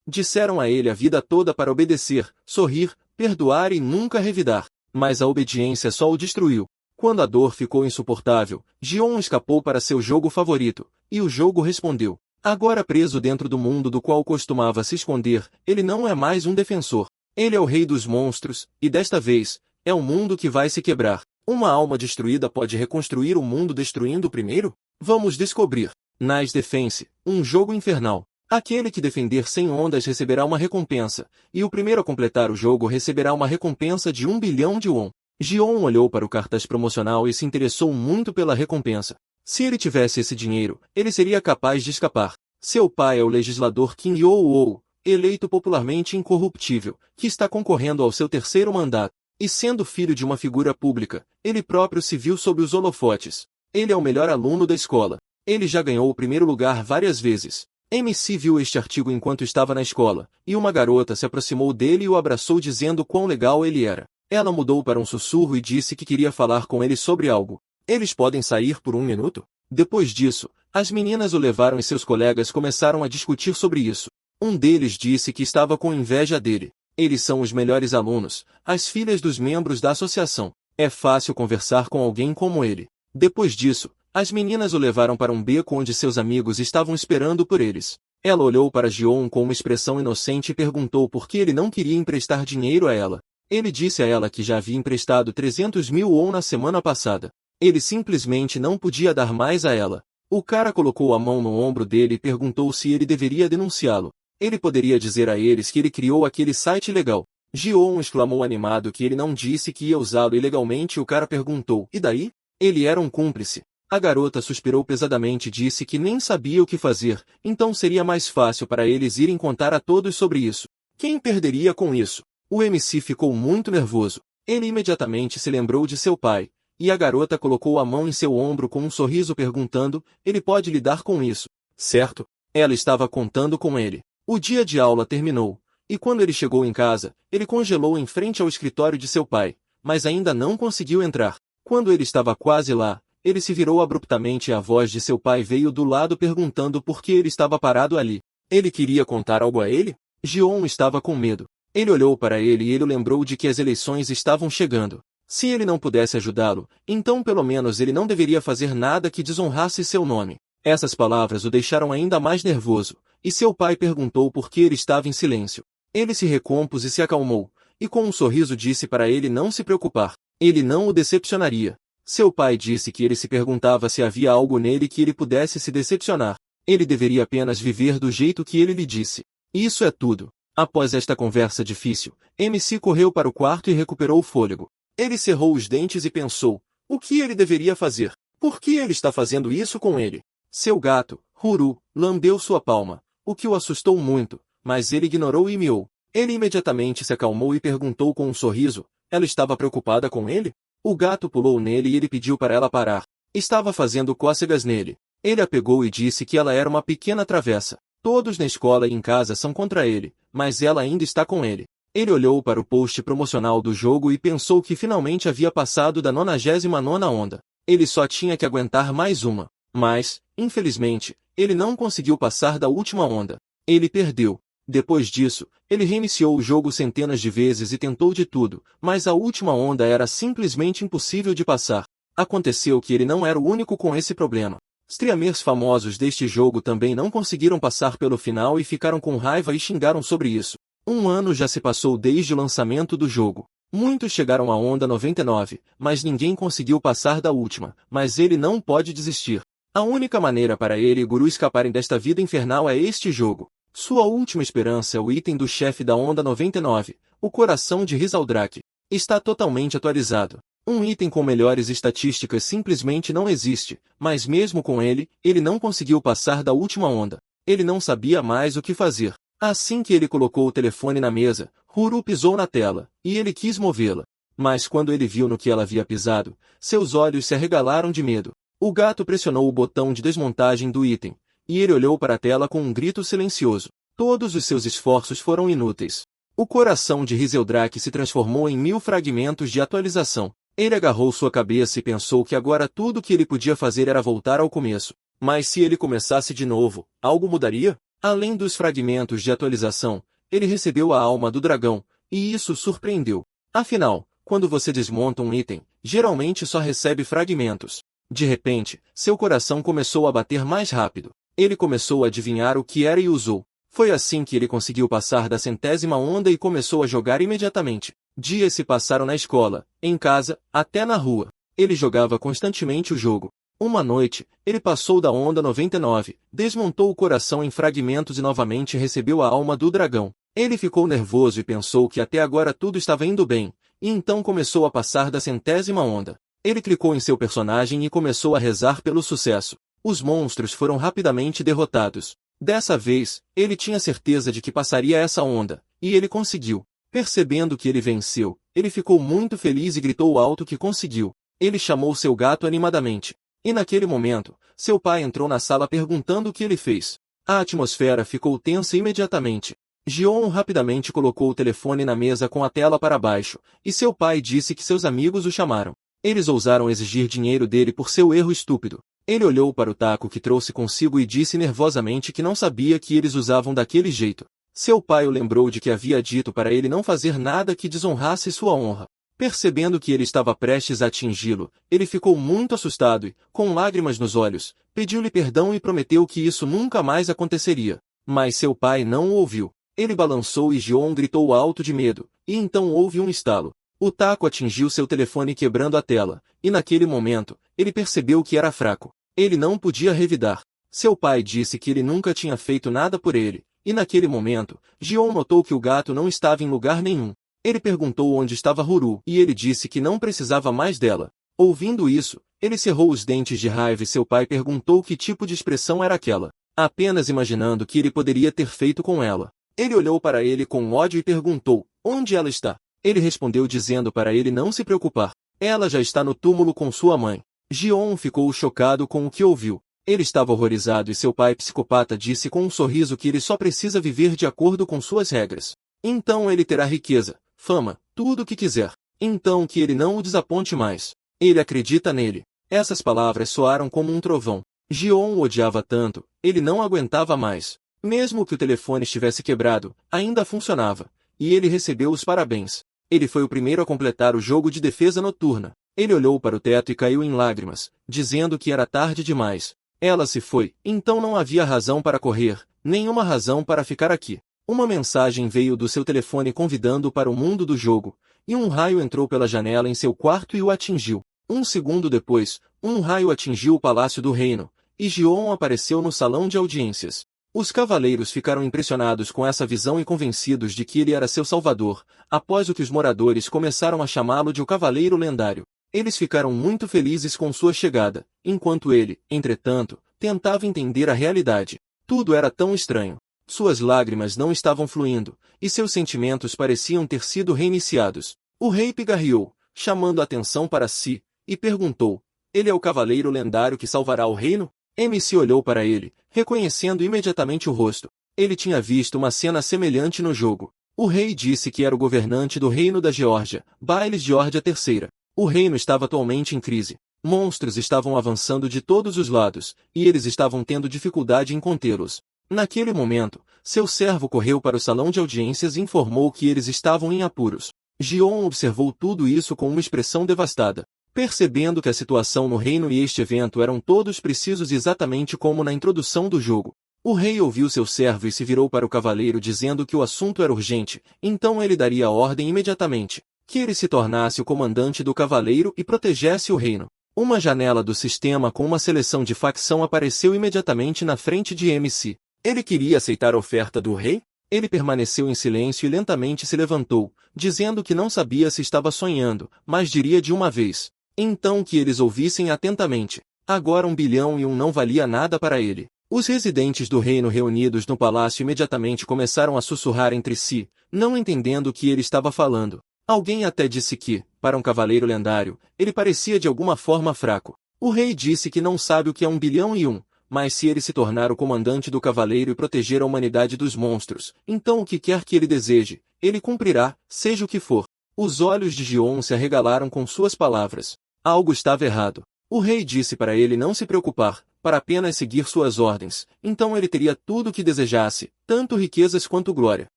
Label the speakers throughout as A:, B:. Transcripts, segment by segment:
A: Disseram a ele a vida toda para obedecer, sorrir, perdoar e nunca revidar. Mas a obediência só o destruiu. Quando a dor ficou insuportável, Gion escapou para seu jogo favorito, e o jogo respondeu. Agora preso dentro do mundo do qual costumava se esconder, ele não é mais um defensor. Ele é o rei dos monstros, e desta vez, é um mundo que vai se quebrar. Uma alma destruída pode reconstruir o mundo destruindo o primeiro? Vamos descobrir. Nice Defense, um jogo infernal. Aquele que defender 100 ondas receberá uma recompensa, e o primeiro a completar o jogo receberá uma recompensa de 1 bilhão de won. Gion olhou para o cartaz promocional e se interessou muito pela recompensa. Se ele tivesse esse dinheiro, ele seria capaz de escapar. Seu pai é o legislador Kim Yoo-woo, eleito popularmente incorruptível, que está concorrendo ao seu terceiro mandato. E sendo filho de uma figura pública, ele próprio se viu sob os holofotes. Ele é o melhor aluno da escola. Ele já ganhou o primeiro lugar várias vezes. MC viu este artigo enquanto estava na escola, e uma garota se aproximou dele e o abraçou dizendo quão legal ele era. Ela mudou para um sussurro e disse que queria falar com ele sobre algo. Eles podem sair por 1 minuto? Depois disso, as meninas o levaram e seus colegas começaram a discutir sobre isso. Um deles disse que estava com inveja dele. Eles são os melhores alunos, as filhas dos membros da associação. É fácil conversar com alguém como ele. Depois disso, as meninas o levaram para um beco onde seus amigos estavam esperando por eles. Ela olhou para Gion com uma expressão inocente e perguntou por que ele não queria emprestar dinheiro a ela. Ele disse a ela que já havia emprestado 300 mil won na semana passada. Ele simplesmente não podia dar mais a ela. O cara colocou a mão no ombro dele e perguntou se ele deveria denunciá-lo. Ele poderia dizer a eles que ele criou aquele site ilegal. Gion exclamou animado que ele não disse que ia usá-lo ilegalmente e o cara perguntou, e daí? Ele era um cúmplice. A garota suspirou pesadamente e disse que nem sabia o que fazer, então seria mais fácil para eles irem contar a todos sobre isso. Quem perderia com isso? O MC ficou muito nervoso. Ele imediatamente se lembrou de seu pai, e a garota colocou a mão em seu ombro com um sorriso perguntando, ele pode lidar com isso, certo? Ela estava contando com ele. O dia de aula terminou, e quando ele chegou em casa, ele congelou em frente ao escritório de seu pai, mas ainda não conseguiu entrar. Quando ele estava quase lá, ele se virou abruptamente e a voz de seu pai veio do lado perguntando por que ele estava parado ali. Ele queria contar algo a ele? Gion estava com medo. Ele olhou para ele e ele lembrou de que as eleições estavam chegando. Se ele não pudesse ajudá-lo, então pelo menos ele não deveria fazer nada que desonrasse seu nome. Essas palavras o deixaram ainda mais nervoso, e seu pai perguntou por que ele estava em silêncio. Ele se recompôs e se acalmou, e com um sorriso disse para ele não se preocupar. Ele não o decepcionaria. Seu pai disse que ele se perguntava se havia algo nele que ele pudesse se decepcionar. Ele deveria apenas viver do jeito que ele lhe disse. Isso é tudo. Após esta conversa difícil, MC correu para o quarto e recuperou o fôlego. Ele cerrou os dentes e pensou, o que ele deveria fazer? Por que ele está fazendo isso com ele? Seu gato, Huru, lambeu sua palma, o que o assustou muito, mas ele ignorou e miou. Ele imediatamente se acalmou e perguntou com um sorriso, ela estava preocupada com ele? O gato pulou nele e ele pediu para ela parar. Estava fazendo cócegas nele. Ele a pegou e disse que ela era uma pequena travessa. Todos na escola e em casa são contra ele, mas ela ainda está com ele. Ele olhou para o post promocional do jogo e pensou que finalmente havia passado da 99ª onda. Ele só tinha que aguentar mais uma. Mas, infelizmente, ele não conseguiu passar da última onda. Ele perdeu. Depois disso, ele reiniciou o jogo centenas de vezes e tentou de tudo, mas a última onda era simplesmente impossível de passar. Aconteceu que ele não era o único com esse problema. Streamers famosos deste jogo também não conseguiram passar pelo final e ficaram com raiva e xingaram sobre isso. 1 ano já se passou desde o lançamento do jogo. Muitos chegaram à onda 99, mas ninguém conseguiu passar da última, mas ele não pode desistir. A única maneira para ele e Guru escaparem desta vida infernal é este jogo. Sua última esperança é o item do chefe da onda 99, o coração de Rizaldrak. Está totalmente atualizado. Um item com melhores estatísticas simplesmente não existe, mas mesmo com ele, ele não conseguiu passar da última onda. Ele não sabia mais o que fazer. Assim que ele colocou o telefone na mesa, Huru pisou na tela, e ele quis movê-la. Mas quando ele viu no que ela havia pisado, seus olhos se arregalaram de medo. O gato pressionou o botão de desmontagem do item, e ele olhou para a tela com um grito silencioso. Todos os seus esforços foram inúteis. O coração de Rizaldrak se transformou em 1000 fragmentos de atualização. Ele agarrou sua cabeça e pensou que agora tudo o que ele podia fazer era voltar ao começo. Mas se ele começasse de novo, algo mudaria? Além dos fragmentos de atualização, ele recebeu a alma do dragão, e isso surpreendeu. Afinal, quando você desmonta um item, geralmente só recebe fragmentos. De repente, seu coração começou a bater mais rápido. Ele começou a adivinhar o que era e usou. Foi assim que ele conseguiu passar da 100ª onda e começou a jogar imediatamente. Dias se passaram na escola, em casa, até na rua. Ele jogava constantemente o jogo. Uma noite, ele passou da onda 99, desmontou o coração em fragmentos e novamente recebeu a alma do dragão. Ele ficou nervoso e pensou que até agora tudo estava indo bem, e então começou a passar da 100ª onda. Ele clicou em seu personagem e começou a rezar pelo sucesso. Os monstros foram rapidamente derrotados. Dessa vez, ele tinha certeza de que passaria essa onda, e ele conseguiu. Percebendo que ele venceu, ele ficou muito feliz e gritou alto que conseguiu. Ele chamou seu gato animadamente. E naquele momento, seu pai entrou na sala perguntando o que ele fez. A atmosfera ficou tensa imediatamente. Gion rapidamente colocou o telefone na mesa com a tela para baixo, e seu pai disse que seus amigos o chamaram. Eles ousaram exigir dinheiro dele por seu erro estúpido. Ele olhou para o taco que trouxe consigo e disse nervosamente que não sabia que eles usavam daquele jeito. Seu pai o lembrou de que havia dito para ele não fazer nada que desonrasse sua honra. Percebendo que ele estava prestes a atingi-lo, ele ficou muito assustado e, com lágrimas nos olhos, pediu-lhe perdão e prometeu que isso nunca mais aconteceria. Mas seu pai não o ouviu. Ele balançou e Gion gritou alto de medo, e então houve um estalo. O taco atingiu seu telefone quebrando a tela, e naquele momento, ele percebeu que era fraco. Ele não podia revidar. Seu pai disse que ele nunca tinha feito nada por ele, e naquele momento, Gion notou que o gato não estava em lugar nenhum. Ele perguntou onde estava Ruru, e ele disse que não precisava mais dela. Ouvindo isso, ele cerrou os dentes de raiva e seu pai perguntou que tipo de expressão era aquela, apenas imaginando o que ele poderia ter feito com ela. Ele olhou para ele com ódio e perguntou, onde ela está? Ele respondeu dizendo para ele não se preocupar. Ela já está no túmulo com sua mãe. Gion ficou chocado com o que ouviu. Ele estava horrorizado e seu pai psicopata disse com um sorriso que ele só precisa viver de acordo com suas regras. Então ele terá riqueza, fama, tudo o que quiser. Então que ele não o desaponte mais. Ele acredita nele. Essas palavras soaram como um trovão. Gion o odiava tanto, ele não aguentava mais. Mesmo que o telefone estivesse quebrado, ainda funcionava. E ele recebeu os parabéns. Ele foi o primeiro a completar o jogo de defesa noturna. Ele olhou para o teto e caiu em lágrimas, dizendo que era tarde demais. Ela se foi, então não havia razão para correr, nenhuma razão para ficar aqui. Uma mensagem veio do seu telefone convidando-o para o mundo do jogo, e um raio entrou pela janela em seu quarto e o atingiu. Um segundo depois, um raio atingiu o palácio do reino, e Gion apareceu no salão de audiências. Os cavaleiros ficaram impressionados com essa visão e convencidos de que ele era seu salvador, após o que os moradores começaram a chamá-lo de o Cavaleiro Lendário. Eles ficaram muito felizes com sua chegada, enquanto ele, entretanto, tentava entender a realidade. Tudo era tão estranho. Suas lágrimas não estavam fluindo, e seus sentimentos pareciam ter sido reiniciados. O rei pigarreou, chamando a atenção para si, e perguntou, ele é o Cavaleiro Lendário que salvará o reino? MC olhou para ele, reconhecendo imediatamente o rosto. Ele tinha visto uma cena semelhante no jogo. O rei disse que era o governante do reino da Geórgia, Bailes Geórgia III. O reino estava atualmente em crise. Monstros estavam avançando de todos os lados, e eles estavam tendo dificuldade em contê-los. Naquele momento, seu servo correu para o salão de audiências e informou que eles estavam em apuros. Gion observou tudo isso com uma expressão devastada. Percebendo que a situação no reino e este evento eram todos precisos exatamente como na introdução do jogo, o rei ouviu seu servo e se virou para o cavaleiro dizendo que o assunto era urgente, então ele daria a ordem imediatamente, que ele se tornasse o comandante do cavaleiro e protegesse o reino. Uma janela do sistema com uma seleção de facção apareceu imediatamente na frente de MC. Ele queria aceitar a oferta do rei? Ele permaneceu em silêncio e lentamente se levantou, dizendo que não sabia se estava sonhando, mas diria de uma vez. Então que eles ouvissem atentamente. Agora 1 bilhão e 1 não valia nada para ele. Os residentes do reino reunidos no palácio imediatamente começaram a sussurrar entre si, não entendendo o que ele estava falando. Alguém até disse que, para um cavaleiro lendário, ele parecia de alguma forma fraco. O rei disse que não sabe o que é 1 bilhão e 1, mas se ele se tornar o comandante do cavaleiro e proteger a humanidade dos monstros, então o que quer que ele deseje, ele cumprirá, seja o que for. Os olhos de Gion se arregalaram com suas palavras. Algo estava errado. O rei disse para ele não se preocupar, para apenas seguir suas ordens, então ele teria tudo o que desejasse, tanto riquezas quanto glória.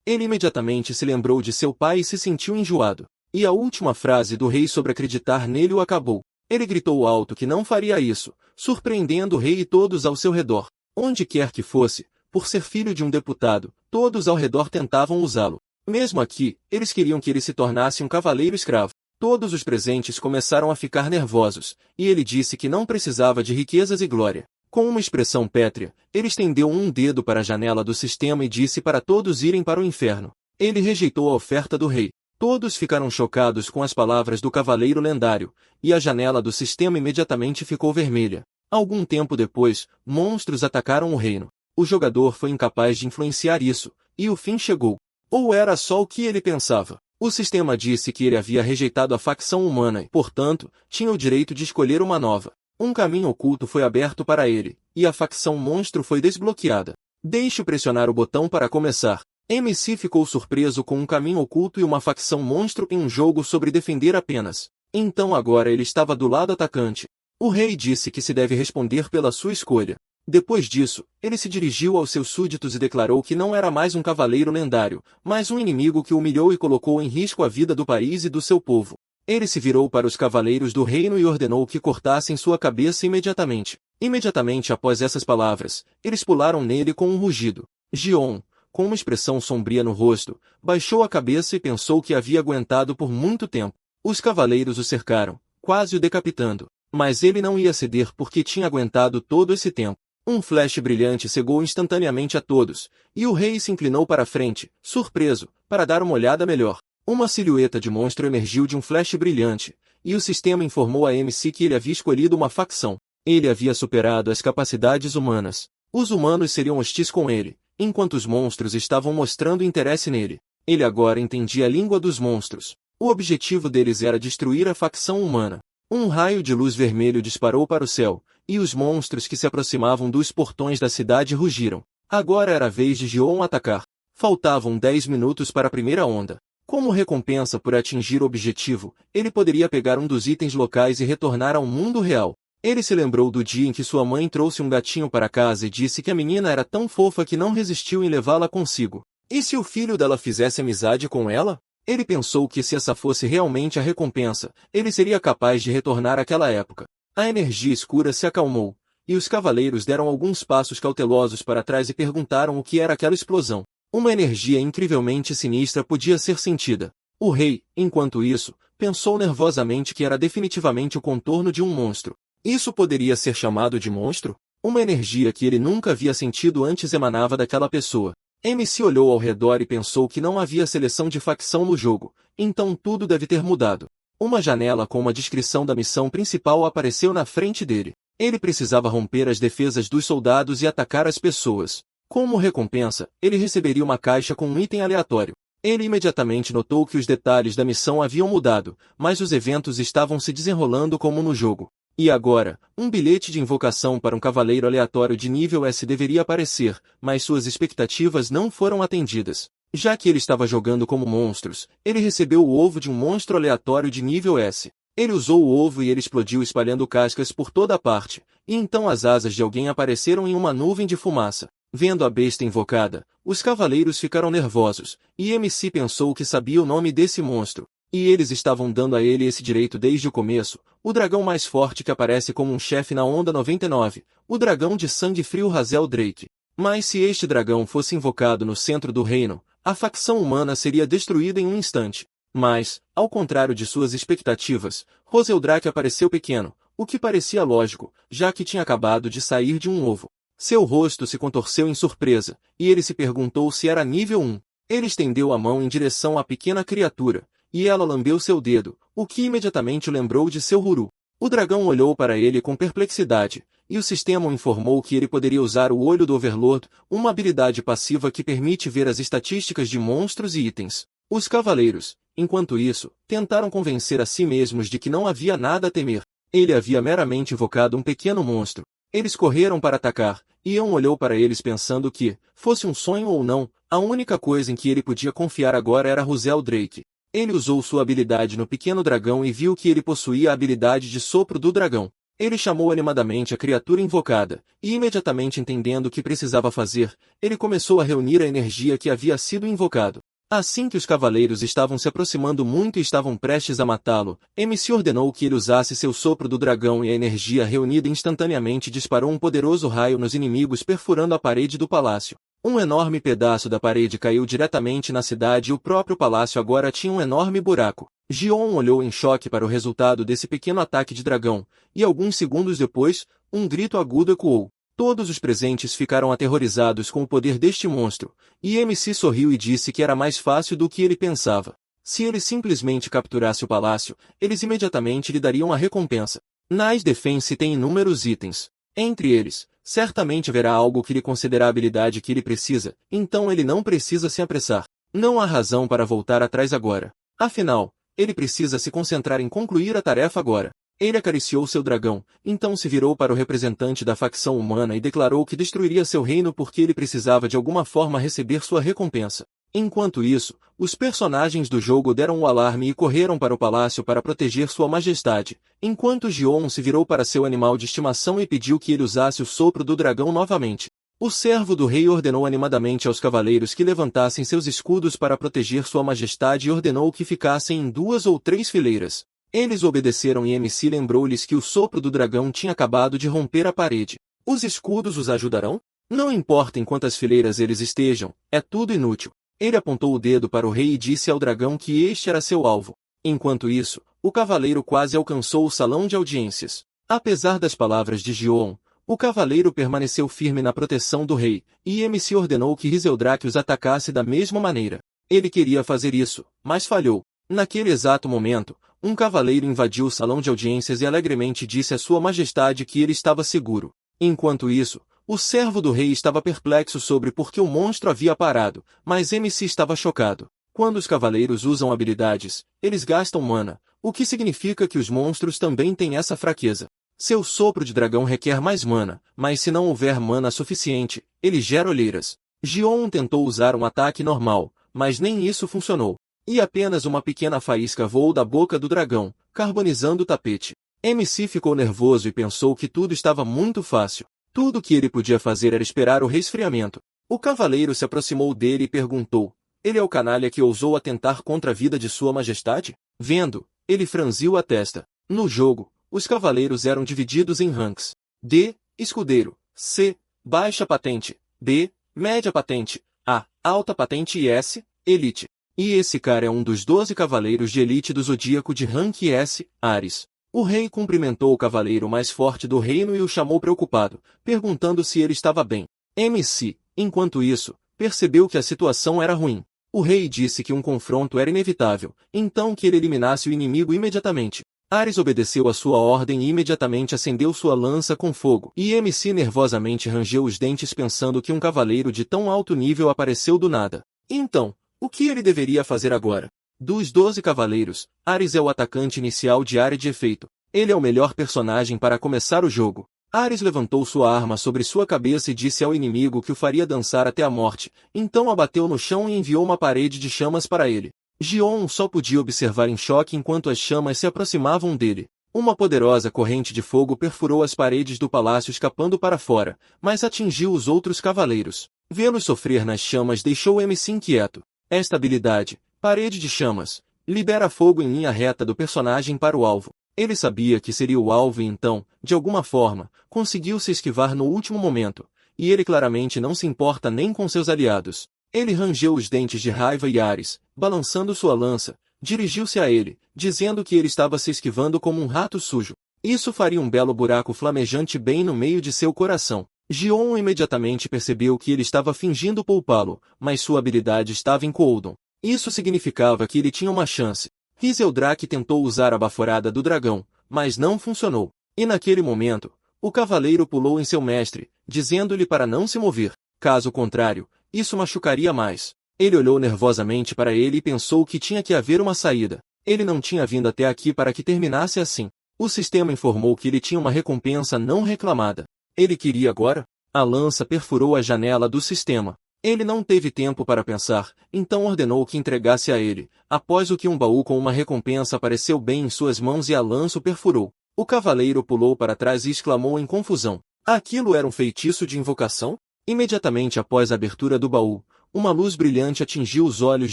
A: Ele imediatamente se lembrou de seu pai e se sentiu enjoado. E a última frase do rei sobre acreditar nele o acabou. Ele gritou alto que não faria isso, surpreendendo o rei e todos ao seu redor. Onde quer que fosse, por ser filho de um deputado, todos ao redor tentavam usá-lo. Mesmo aqui, eles queriam que ele se tornasse um cavaleiro escravo. Todos os presentes começaram a ficar nervosos, e ele disse que não precisava de riquezas e glória. Com uma expressão pétrea, ele estendeu um dedo para a janela do sistema e disse para todos irem para o inferno. Ele rejeitou a oferta do rei. Todos ficaram chocados com as palavras do cavaleiro lendário, e a janela do sistema imediatamente ficou vermelha. Algum tempo depois, monstros atacaram o reino. O jogador foi incapaz de influenciar isso, e o fim chegou. Ou era só o que ele pensava? O sistema disse que ele havia rejeitado a facção humana e, portanto, tinha o direito de escolher uma nova. Um caminho oculto foi aberto para ele, e a facção monstro foi desbloqueada. Deixe-o pressionar o botão para começar. MC ficou surpreso com um caminho oculto e uma facção monstro em um jogo sobre defender apenas. Então agora ele estava do lado atacante. O rei disse que se deve responder pela sua escolha. Depois disso, ele se dirigiu aos seus súditos e declarou que não era mais um cavaleiro lendário, mas um inimigo que humilhou e colocou em risco a vida do país e do seu povo. Ele se virou para os cavaleiros do reino e ordenou que cortassem sua cabeça imediatamente. Imediatamente após essas palavras, eles pularam nele com um rugido. Gion, com uma expressão sombria no rosto, baixou a cabeça e pensou que havia aguentado por muito tempo. Os cavaleiros o cercaram, quase o decapitando. Mas ele não ia ceder porque tinha aguentado todo esse tempo. Um flash brilhante cegou instantaneamente a todos, e o rei se inclinou para a frente, surpreso, para dar uma olhada melhor. Uma silhueta de monstro emergiu de um flash brilhante, e o sistema informou a MC que ele havia escolhido uma facção. Ele havia superado as capacidades humanas. Os humanos seriam hostis com ele, enquanto os monstros estavam mostrando interesse nele. Ele agora entendia a língua dos monstros. O objetivo deles era destruir a facção humana. Um raio de luz vermelho disparou para o céu, e os monstros que se aproximavam dos portões da cidade rugiram. Agora era a vez de Gion atacar. Faltavam 10 minutos para a primeira onda. Como recompensa por atingir o objetivo, ele poderia pegar um dos itens locais e retornar ao mundo real. Ele se lembrou do dia em que sua mãe trouxe um gatinho para casa e disse que a menina era tão fofa que não resistiu em levá-la consigo. E se o filho dela fizesse amizade com ela? Ele pensou que se essa fosse realmente a recompensa, ele seria capaz de retornar àquela época. A energia escura se acalmou, e os cavaleiros deram alguns passos cautelosos para trás e perguntaram o que era aquela explosão. Uma energia incrivelmente sinistra podia ser sentida. O rei, enquanto isso, pensou nervosamente que era definitivamente o contorno de um monstro. Isso poderia ser chamado de monstro? Uma energia que ele nunca havia sentido antes emanava daquela pessoa. MC olhou ao redor e pensou que não havia seleção de facção no jogo, então tudo deve ter mudado. Uma janela com uma descrição da missão principal apareceu na frente dele. Ele precisava romper as defesas dos soldados e atacar as pessoas. Como recompensa, ele receberia uma caixa com um item aleatório. Ele imediatamente notou que os detalhes da missão haviam mudado, mas os eventos estavam se desenrolando como no jogo. E agora, um bilhete de invocação para um cavaleiro aleatório de nível S deveria aparecer, mas suas expectativas não foram atendidas. Já que ele estava jogando como monstros, ele recebeu o ovo de um monstro aleatório de nível S. Ele usou o ovo e ele explodiu espalhando cascas por toda a parte, e então as asas de alguém apareceram em uma nuvem de fumaça. Vendo a besta invocada, os cavaleiros ficaram nervosos, e MC pensou que sabia o nome desse monstro. E eles estavam dando a ele esse direito desde o começo, o dragão mais forte que aparece como um chefe na Onda 99, o dragão de sangue frio Hazel Drake. Mas se este dragão fosse invocado no centro do reino, a facção humana seria destruída em um instante. Mas, ao contrário de suas expectativas, Roseldrake apareceu pequeno, o que parecia lógico, já que tinha acabado de sair de um ovo. Seu rosto se contorceu em surpresa, e ele se perguntou se era nível 1. Ele estendeu a mão em direção à pequena criatura, e ela lambeu seu dedo, o que imediatamente o lembrou de seu Huru. O dragão olhou para ele com perplexidade, e o sistema o informou que ele poderia usar o Olho do Overlord, uma habilidade passiva que permite ver as estatísticas de monstros e itens. Os cavaleiros, enquanto isso, tentaram convencer a si mesmos de que não havia nada a temer. Ele havia meramente invocado um pequeno monstro. Eles correram para atacar, e Ion olhou para eles pensando que, fosse um sonho ou não, a única coisa em que ele podia confiar agora era Hazel Drake. Ele usou sua habilidade no pequeno dragão e viu que ele possuía a habilidade de sopro do dragão. Ele chamou animadamente a criatura invocada, e imediatamente entendendo o que precisava fazer, ele começou a reunir a energia que havia sido invocado. Assim que os cavaleiros estavam se aproximando muito e estavam prestes a matá-lo, MC ordenou que ele usasse seu sopro do dragão e a energia reunida instantaneamente disparou um poderoso raio nos inimigos perfurando a parede do palácio. Um enorme pedaço da parede caiu diretamente na cidade e o próprio palácio agora tinha um enorme buraco. Gion olhou em choque para o resultado desse pequeno ataque de dragão, e alguns segundos depois, um grito agudo ecoou. Todos os presentes ficaram aterrorizados com o poder deste monstro, e MC sorriu e disse que era mais fácil do que ele pensava. Se ele simplesmente capturasse o palácio, eles imediatamente lhe dariam a recompensa. Nice Defense tem inúmeros itens. Entre eles, certamente haverá algo que lhe concederá a habilidade que ele precisa, então ele não precisa se apressar. Não há razão para voltar atrás agora. Afinal, ele precisa se concentrar em concluir a tarefa agora. Ele acariciou seu dragão, então se virou para o representante da facção humana e declarou que destruiria seu reino porque ele precisava de alguma forma receber sua recompensa. Enquanto isso, os personagens do jogo deram o alarme e correram para o palácio para proteger sua majestade, enquanto Gion se virou para seu animal de estimação e pediu que ele usasse o sopro do dragão novamente. O servo do rei ordenou animadamente aos cavaleiros que levantassem seus escudos para proteger sua majestade e ordenou que ficassem em 2 ou 3 fileiras. Eles obedeceram e MC lembrou-lhes que o sopro do dragão tinha acabado de romper a parede. Os escudos os ajudarão? Não importa em quantas fileiras eles estejam, é tudo inútil. Ele apontou o dedo para o rei e disse ao dragão que este era seu alvo. Enquanto isso, o cavaleiro quase alcançou o salão de audiências. Apesar das palavras de Gion, o cavaleiro permaneceu firme na proteção do rei, e MC ordenou que Rizeldrak os atacasse da mesma maneira. Ele queria fazer isso, mas falhou. Naquele exato momento, um cavaleiro invadiu o salão de audiências e alegremente disse à sua majestade que ele estava seguro. Enquanto isso, o servo do rei estava perplexo sobre por que o monstro havia parado, mas MC estava chocado. Quando os cavaleiros usam habilidades, eles gastam mana, o que significa que os monstros também têm essa fraqueza. Seu sopro de dragão requer mais mana, mas se não houver mana suficiente, ele gera olheiras. Gion tentou usar um ataque normal, mas nem isso funcionou. E apenas uma pequena faísca voou da boca do dragão, carbonizando o tapete. MC ficou nervoso e pensou que tudo estava muito fácil. Tudo o que ele podia fazer era esperar o resfriamento. O cavaleiro se aproximou dele e perguntou: ele é o canalha que ousou atentar contra a vida de sua majestade? Vendo, ele franziu a testa. No jogo, os cavaleiros eram divididos em ranks. D. Escudeiro. C. Baixa patente. B. Média patente. A. Alta patente e S. Elite. E esse cara é um dos 12 cavaleiros de elite do Zodíaco de rank S. Ares. O rei cumprimentou o cavaleiro mais forte do reino e o chamou preocupado, perguntando se ele estava bem. MC, enquanto isso, percebeu que a situação era ruim. O rei disse que um confronto era inevitável, então que ele eliminasse o inimigo imediatamente. Ares obedeceu a sua ordem e imediatamente acendeu sua lança com fogo. E MC nervosamente rangeu os dentes pensando que um cavaleiro de tão alto nível apareceu do nada. Então, o que ele deveria fazer agora? Dos 12 cavaleiros, Ares é o atacante inicial de área de efeito. Ele é o melhor personagem para começar o jogo. Ares levantou sua arma sobre sua cabeça e disse ao inimigo que o faria dançar até a morte, então abateu no chão e enviou uma parede de chamas para ele. Gion só podia observar em choque enquanto as chamas se aproximavam dele. Uma poderosa corrente de fogo perfurou as paredes do palácio escapando para fora, mas atingiu os outros cavaleiros. Vê-los sofrer nas chamas deixou MC inquieto. Esta habilidade, Parede de Chamas, libera fogo em linha reta do personagem para o alvo. Ele sabia que seria o alvo e então, de alguma forma, conseguiu se esquivar no último momento, e ele claramente não se importa nem com seus aliados. Ele rangeu os dentes de raiva e Ares, balançando sua lança, dirigiu-se a ele, dizendo que ele estava se esquivando como um rato sujo. Isso faria um belo buraco flamejante bem no meio de seu coração. Gion imediatamente percebeu que ele estava fingindo poupá-lo, mas sua habilidade estava em Coldon. Isso significava que ele tinha uma chance. Rizeldrak tentou usar a baforada do dragão, mas não funcionou. E naquele momento, o cavaleiro pulou em seu mestre, dizendo-lhe para não se mover. Caso contrário, isso machucaria mais. Ele olhou nervosamente para ele e pensou que tinha que haver uma saída. Ele não tinha vindo até aqui para que terminasse assim. O sistema informou que ele tinha uma recompensa não reclamada. Ele queria agora? A lança perfurou a janela do sistema. Ele não teve tempo para pensar, então ordenou que entregasse a ele, após o que um baú com uma recompensa apareceu bem em suas mãos e a lança o perfurou. O cavaleiro pulou para trás e exclamou em confusão. Aquilo era um feitiço de invocação? Imediatamente após a abertura do baú, uma luz brilhante atingiu os olhos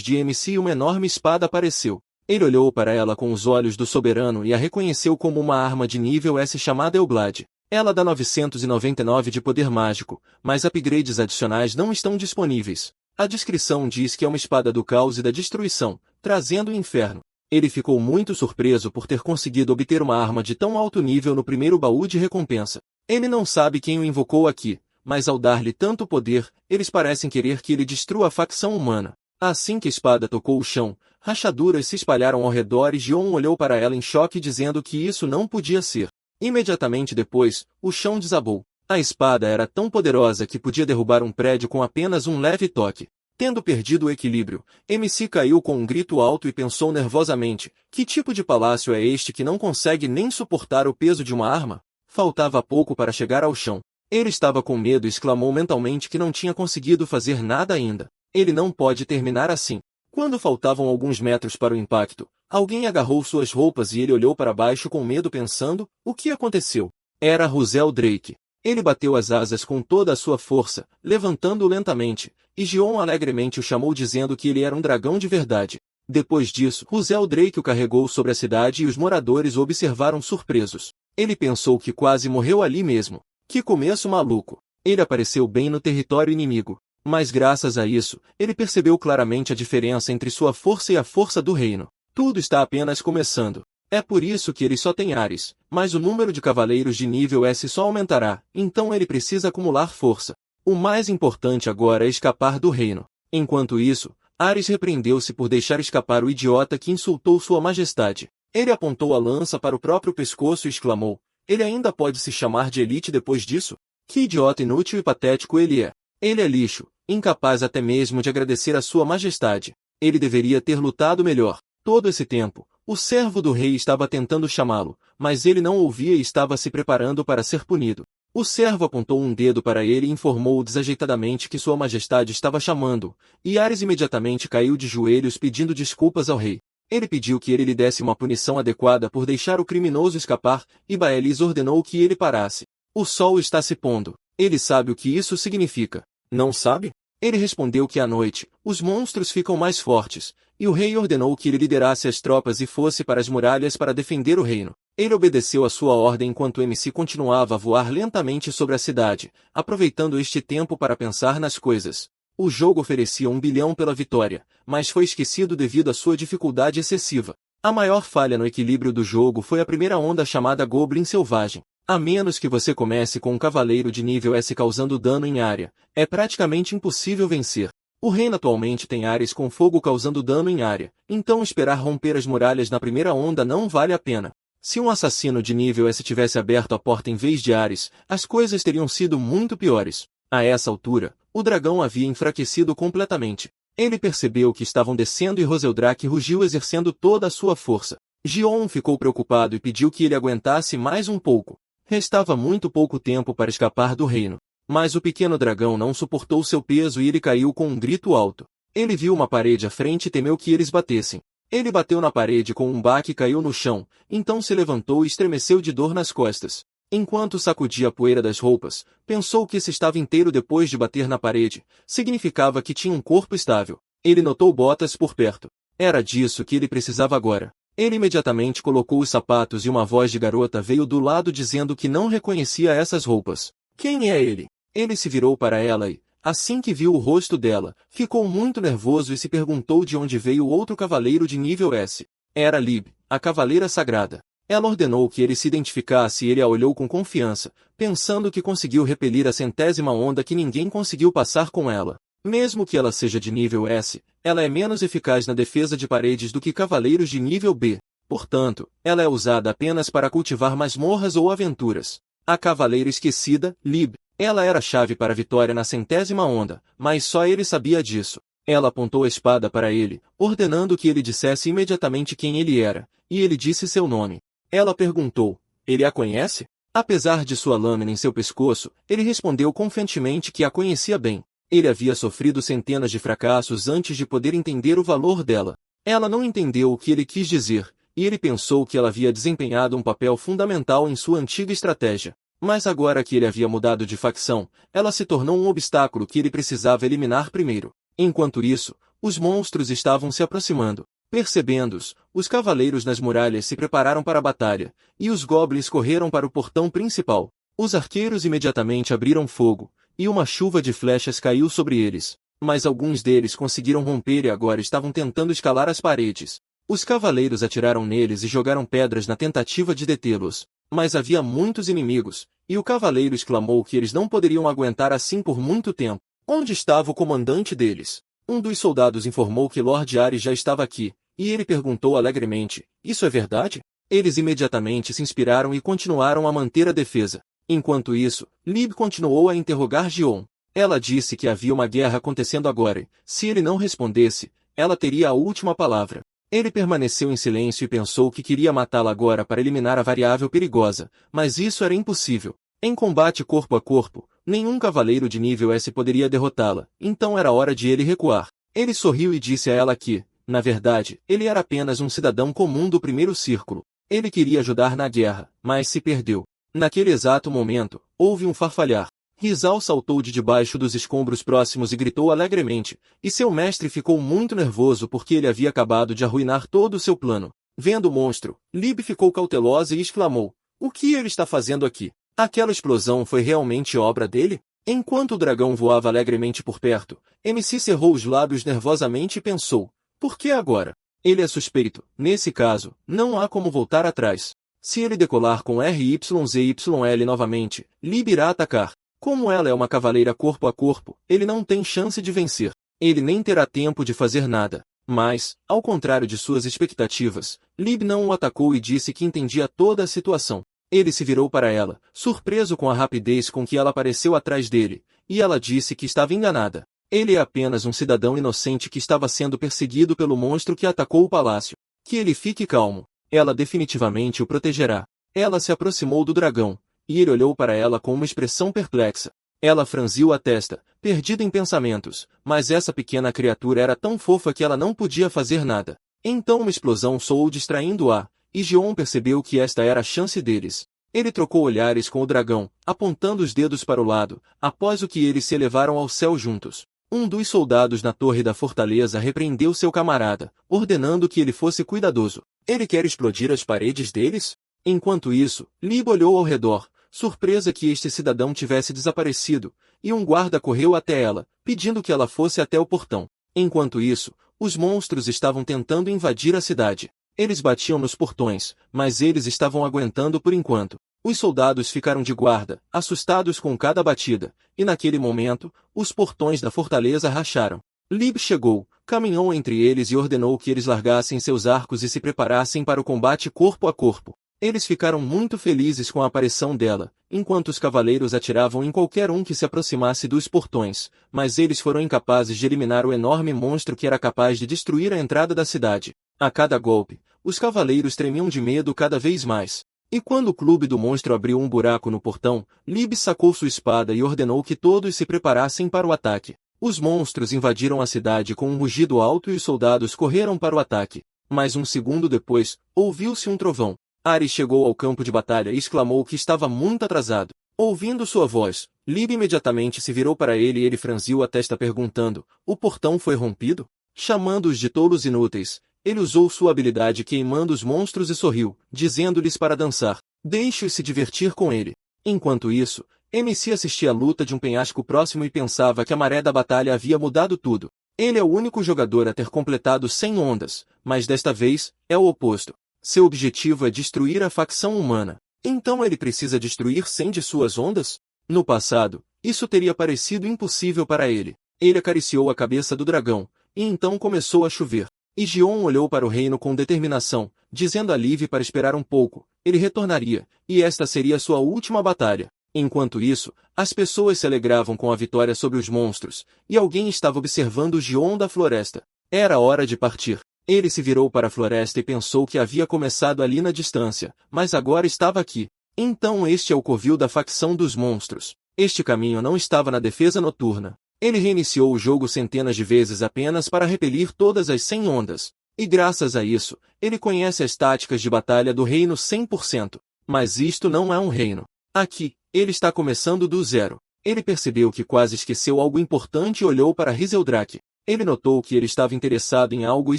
A: de MC e uma enorme espada apareceu. Ele olhou para ela com os olhos do soberano e a reconheceu como uma arma de nível S chamada Eulglad. Ela dá 999 de poder mágico, mas upgrades adicionais não estão disponíveis. A descrição diz que é uma espada do caos e da destruição, trazendo o inferno. Ele ficou muito surpreso por ter conseguido obter uma arma de tão alto nível no primeiro baú de recompensa. Ele não sabe quem o invocou aqui, mas ao dar-lhe tanto poder, eles parecem querer que ele destrua a facção humana. Assim que a espada tocou o chão, rachaduras se espalharam ao redor e Gion olhou para ela em choque dizendo que isso não podia ser. Imediatamente depois, o chão desabou. A espada era tão poderosa que podia derrubar um prédio com apenas um leve toque. Tendo perdido o equilíbrio, MC caiu com um grito alto e pensou nervosamente, que tipo de palácio é este que não consegue nem suportar o peso de uma arma? Faltava pouco para chegar ao chão. Ele estava com medo e exclamou mentalmente que não tinha conseguido fazer nada ainda. Ele não pode terminar assim. Quando faltavam alguns metros para o impacto, alguém agarrou suas roupas e ele olhou para baixo com medo pensando, o que aconteceu? Era Russell Drake. Ele bateu as asas com toda a sua força, levantando-o lentamente, e Gion alegremente o chamou dizendo que ele era um dragão de verdade. Depois disso, Russell Drake o carregou sobre a cidade e os moradores o observaram surpresos. Ele pensou que quase morreu ali mesmo. Que começo maluco! Ele apareceu bem no território inimigo. Mas graças a isso, ele percebeu claramente a diferença entre sua força e a força do reino. Tudo está apenas começando. É por isso que ele só tem Ares, mas o número de cavaleiros de nível S só aumentará, então ele precisa acumular força. O mais importante agora é escapar do reino. Enquanto isso, Ares repreendeu-se por deixar escapar o idiota que insultou sua majestade. Ele apontou a lança para o próprio pescoço e exclamou, ele ainda pode se chamar de elite depois disso? Que idiota inútil e patético ele é. Ele é lixo, incapaz até mesmo de agradecer a sua majestade. Ele deveria ter lutado melhor. Todo esse tempo, o servo do rei estava tentando chamá-lo, mas ele não ouvia e estava se preparando para ser punido. O servo apontou um dedo para ele e informou desajeitadamente que sua majestade estava chamando, e Ares imediatamente caiu de joelhos pedindo desculpas ao rei. Ele pediu que ele lhe desse uma punição adequada por deixar o criminoso escapar, e Baelis ordenou que ele parasse. O sol está se pondo. Ele sabe o que isso significa. Não sabe? Ele respondeu que à noite, os monstros ficam mais fortes, e o rei ordenou que ele liderasse as tropas e fosse para as muralhas para defender o reino. Ele obedeceu a sua ordem enquanto MC continuava a voar lentamente sobre a cidade, aproveitando este tempo para pensar nas coisas. O jogo oferecia 1 bilhão pela vitória, mas foi esquecido devido à sua dificuldade excessiva. A maior falha no equilíbrio do jogo foi a primeira onda chamada Goblin Selvagem. A menos que você comece com um cavaleiro de nível S causando dano em área, é praticamente impossível vencer. O reino atualmente tem Ares com fogo causando dano em área, então esperar romper as muralhas na primeira onda não vale a pena. Se um assassino de nível S tivesse aberto a porta em vez de Ares, as coisas teriam sido muito piores. A essa altura, o dragão havia enfraquecido completamente. Ele percebeu que estavam descendo e Roseldrak rugiu exercendo toda a sua força. Gion ficou preocupado e pediu que ele aguentasse mais um pouco. Restava muito pouco tempo para escapar do reino. Mas o pequeno dragão não suportou seu peso e ele caiu com um grito alto. Ele viu uma parede à frente e temeu que eles batessem. Ele bateu na parede com um baque e caiu no chão, então se levantou e estremeceu de dor nas costas. Enquanto sacudia a poeira das roupas, pensou que se estava inteiro depois de bater na parede, significava que tinha um corpo estável. Ele notou botas por perto. Era disso que ele precisava agora. Ele imediatamente colocou os sapatos e uma voz de garota veio do lado dizendo que não reconhecia essas roupas. Quem é ele? Ele se virou para ela e, assim que viu o rosto dela, ficou muito nervoso e se perguntou de onde veio o outro cavaleiro de nível S. Era Lib, a cavaleira sagrada. Ela ordenou que ele se identificasse e ele a olhou com confiança, pensando que conseguiu repelir a 100ª onda que ninguém conseguiu passar com ela. Mesmo que ela seja de nível S, ela é menos eficaz na defesa de paredes do que cavaleiros de nível B. Portanto, ela é usada apenas para cultivar masmorras ou aventuras. A cavaleira esquecida, Lib, ela era a chave para a vitória na 100ª onda, mas só ele sabia disso. Ela apontou a espada para ele, ordenando que ele dissesse imediatamente quem ele era, e ele disse seu nome. Ela perguntou, ele a conhece? Apesar de sua lâmina em seu pescoço, ele respondeu confiantemente que a conhecia bem. Ele havia sofrido centenas de fracassos antes de poder entender o valor dela. Ela não entendeu o que ele quis dizer, e ele pensou que ela havia desempenhado um papel fundamental em sua antiga estratégia. Mas agora que ele havia mudado de facção, ela se tornou um obstáculo que ele precisava eliminar primeiro. Enquanto isso, os monstros estavam se aproximando. Percebendo-os, os cavaleiros nas muralhas se prepararam para a batalha, e os goblins correram para o portão principal. Os arqueiros imediatamente abriram fogo, e uma chuva de flechas caiu sobre eles. Mas alguns deles conseguiram romper e agora estavam tentando escalar as paredes. Os cavaleiros atiraram neles e jogaram pedras na tentativa de detê-los. Mas havia muitos inimigos, e o cavaleiro exclamou que eles não poderiam aguentar assim por muito tempo. Onde estava o comandante deles? Um dos soldados informou que Lord Ares já estava aqui, e ele perguntou alegremente, isso é verdade? Eles imediatamente se inspiraram e continuaram a manter a defesa. Enquanto isso, Lib continuou a interrogar Gion. Ela disse que havia uma guerra acontecendo agora e, se ele não respondesse, ela teria a última palavra. Ele permaneceu em silêncio e pensou que queria matá-la agora para eliminar a variável perigosa, mas isso era impossível. Em combate corpo a corpo, nenhum cavaleiro de nível S poderia derrotá-la, então era hora de ele recuar. Ele sorriu e disse a ela que, na verdade, ele era apenas um cidadão comum do primeiro círculo. Ele queria ajudar na guerra, mas se perdeu. Naquele exato momento, houve um farfalhar. Rizal saltou de debaixo dos escombros próximos e gritou alegremente, e seu mestre ficou muito nervoso porque ele havia acabado de arruinar todo o seu plano. Vendo o monstro, Lib ficou cautelosa e exclamou, o que ele está fazendo aqui? Aquela explosão foi realmente obra dele? Enquanto o dragão voava alegremente por perto, MC cerrou os lábios nervosamente e pensou, por que agora? Ele é suspeito, nesse caso, não há como voltar atrás. Se ele decolar com RYZYL novamente, Lib irá atacar. Como ela é uma cavaleira corpo a corpo, ele não tem chance de vencer. Ele nem terá tempo de fazer nada. Mas, ao contrário de suas expectativas, Lib não o atacou e disse que entendia toda a situação. Ele se virou para ela, surpreso com a rapidez com que ela apareceu atrás dele, e ela disse que estava enganada. Ele é apenas um cidadão inocente que estava sendo perseguido pelo monstro que atacou o palácio. Que ele fique calmo. Ela definitivamente o protegerá. Ela se aproximou do dragão, e ele olhou para ela com uma expressão perplexa. Ela franziu a testa, perdida em pensamentos, mas essa pequena criatura era tão fofa que ela não podia fazer nada. Então uma explosão soou distraindo-a, e Gion percebeu que esta era a chance deles. Ele trocou olhares com o dragão, apontando os dedos para o lado, após o que eles se elevaram ao céu juntos. Um dos soldados na torre da fortaleza repreendeu seu camarada, ordenando que ele fosse cuidadoso. Ele quer explodir as paredes deles? Enquanto isso, Lib olhou ao redor, surpresa que este cidadão tivesse desaparecido, e um guarda correu até ela, pedindo que ela fosse até o portão. Enquanto isso, os monstros estavam tentando invadir a cidade. Eles batiam nos portões, mas eles estavam aguentando por enquanto. Os soldados ficaram de guarda, assustados com cada batida, e naquele momento, os portões da fortaleza racharam. Lib chegou, caminhou entre eles e ordenou que eles largassem seus arcos e se preparassem para o combate corpo a corpo. Eles ficaram muito felizes com a aparição dela, enquanto os cavaleiros atiravam em qualquer um que se aproximasse dos portões, mas eles foram incapazes de eliminar o enorme monstro que era capaz de destruir a entrada da cidade. A cada golpe, os cavaleiros tremiam de medo cada vez mais. E quando o clube do monstro abriu um buraco no portão, Lib sacou sua espada e ordenou que todos se preparassem para o ataque. Os monstros invadiram a cidade com um rugido alto e os soldados correram para o ataque. Mas um segundo depois, ouviu-se um trovão. Ares chegou ao campo de batalha e exclamou que estava muito atrasado. Ouvindo sua voz, Lib imediatamente se virou para ele e ele franziu a testa perguntando, o portão foi rompido? Chamando-os de tolos inúteis, ele usou sua habilidade queimando os monstros e sorriu, dizendo-lhes para dançar. Deixe-os se divertir com ele. Enquanto isso, MC assistia à luta de um penhasco próximo e pensava que a maré da batalha havia mudado tudo. Ele é o único jogador a ter completado 100 ondas, mas desta vez, é o oposto. Seu objetivo é destruir a facção humana. Então ele precisa destruir 100 de suas ondas? No passado, isso teria parecido impossível para ele. Ele acariciou a cabeça do dragão, e então começou a chover. E Gion olhou para o reino com determinação, dizendo a Liv para esperar um pouco. Ele retornaria, e esta seria sua última batalha. Enquanto isso, as pessoas se alegravam com a vitória sobre os monstros, e alguém estava observando Gion da floresta. Era hora de partir. Ele se virou para a floresta e pensou que havia começado ali na distância, mas agora estava aqui. Então este é o covil da facção dos monstros. Este caminho não estava na defesa noturna. Ele reiniciou o jogo centenas de vezes apenas para repelir todas as 100 ondas. E graças a isso, ele conhece as táticas de batalha do reino 100%. Mas isto não é um reino. Aqui, ele está começando do zero. Ele percebeu que quase esqueceu algo importante e olhou para Rizeldrak. Ele notou que ele estava interessado em algo e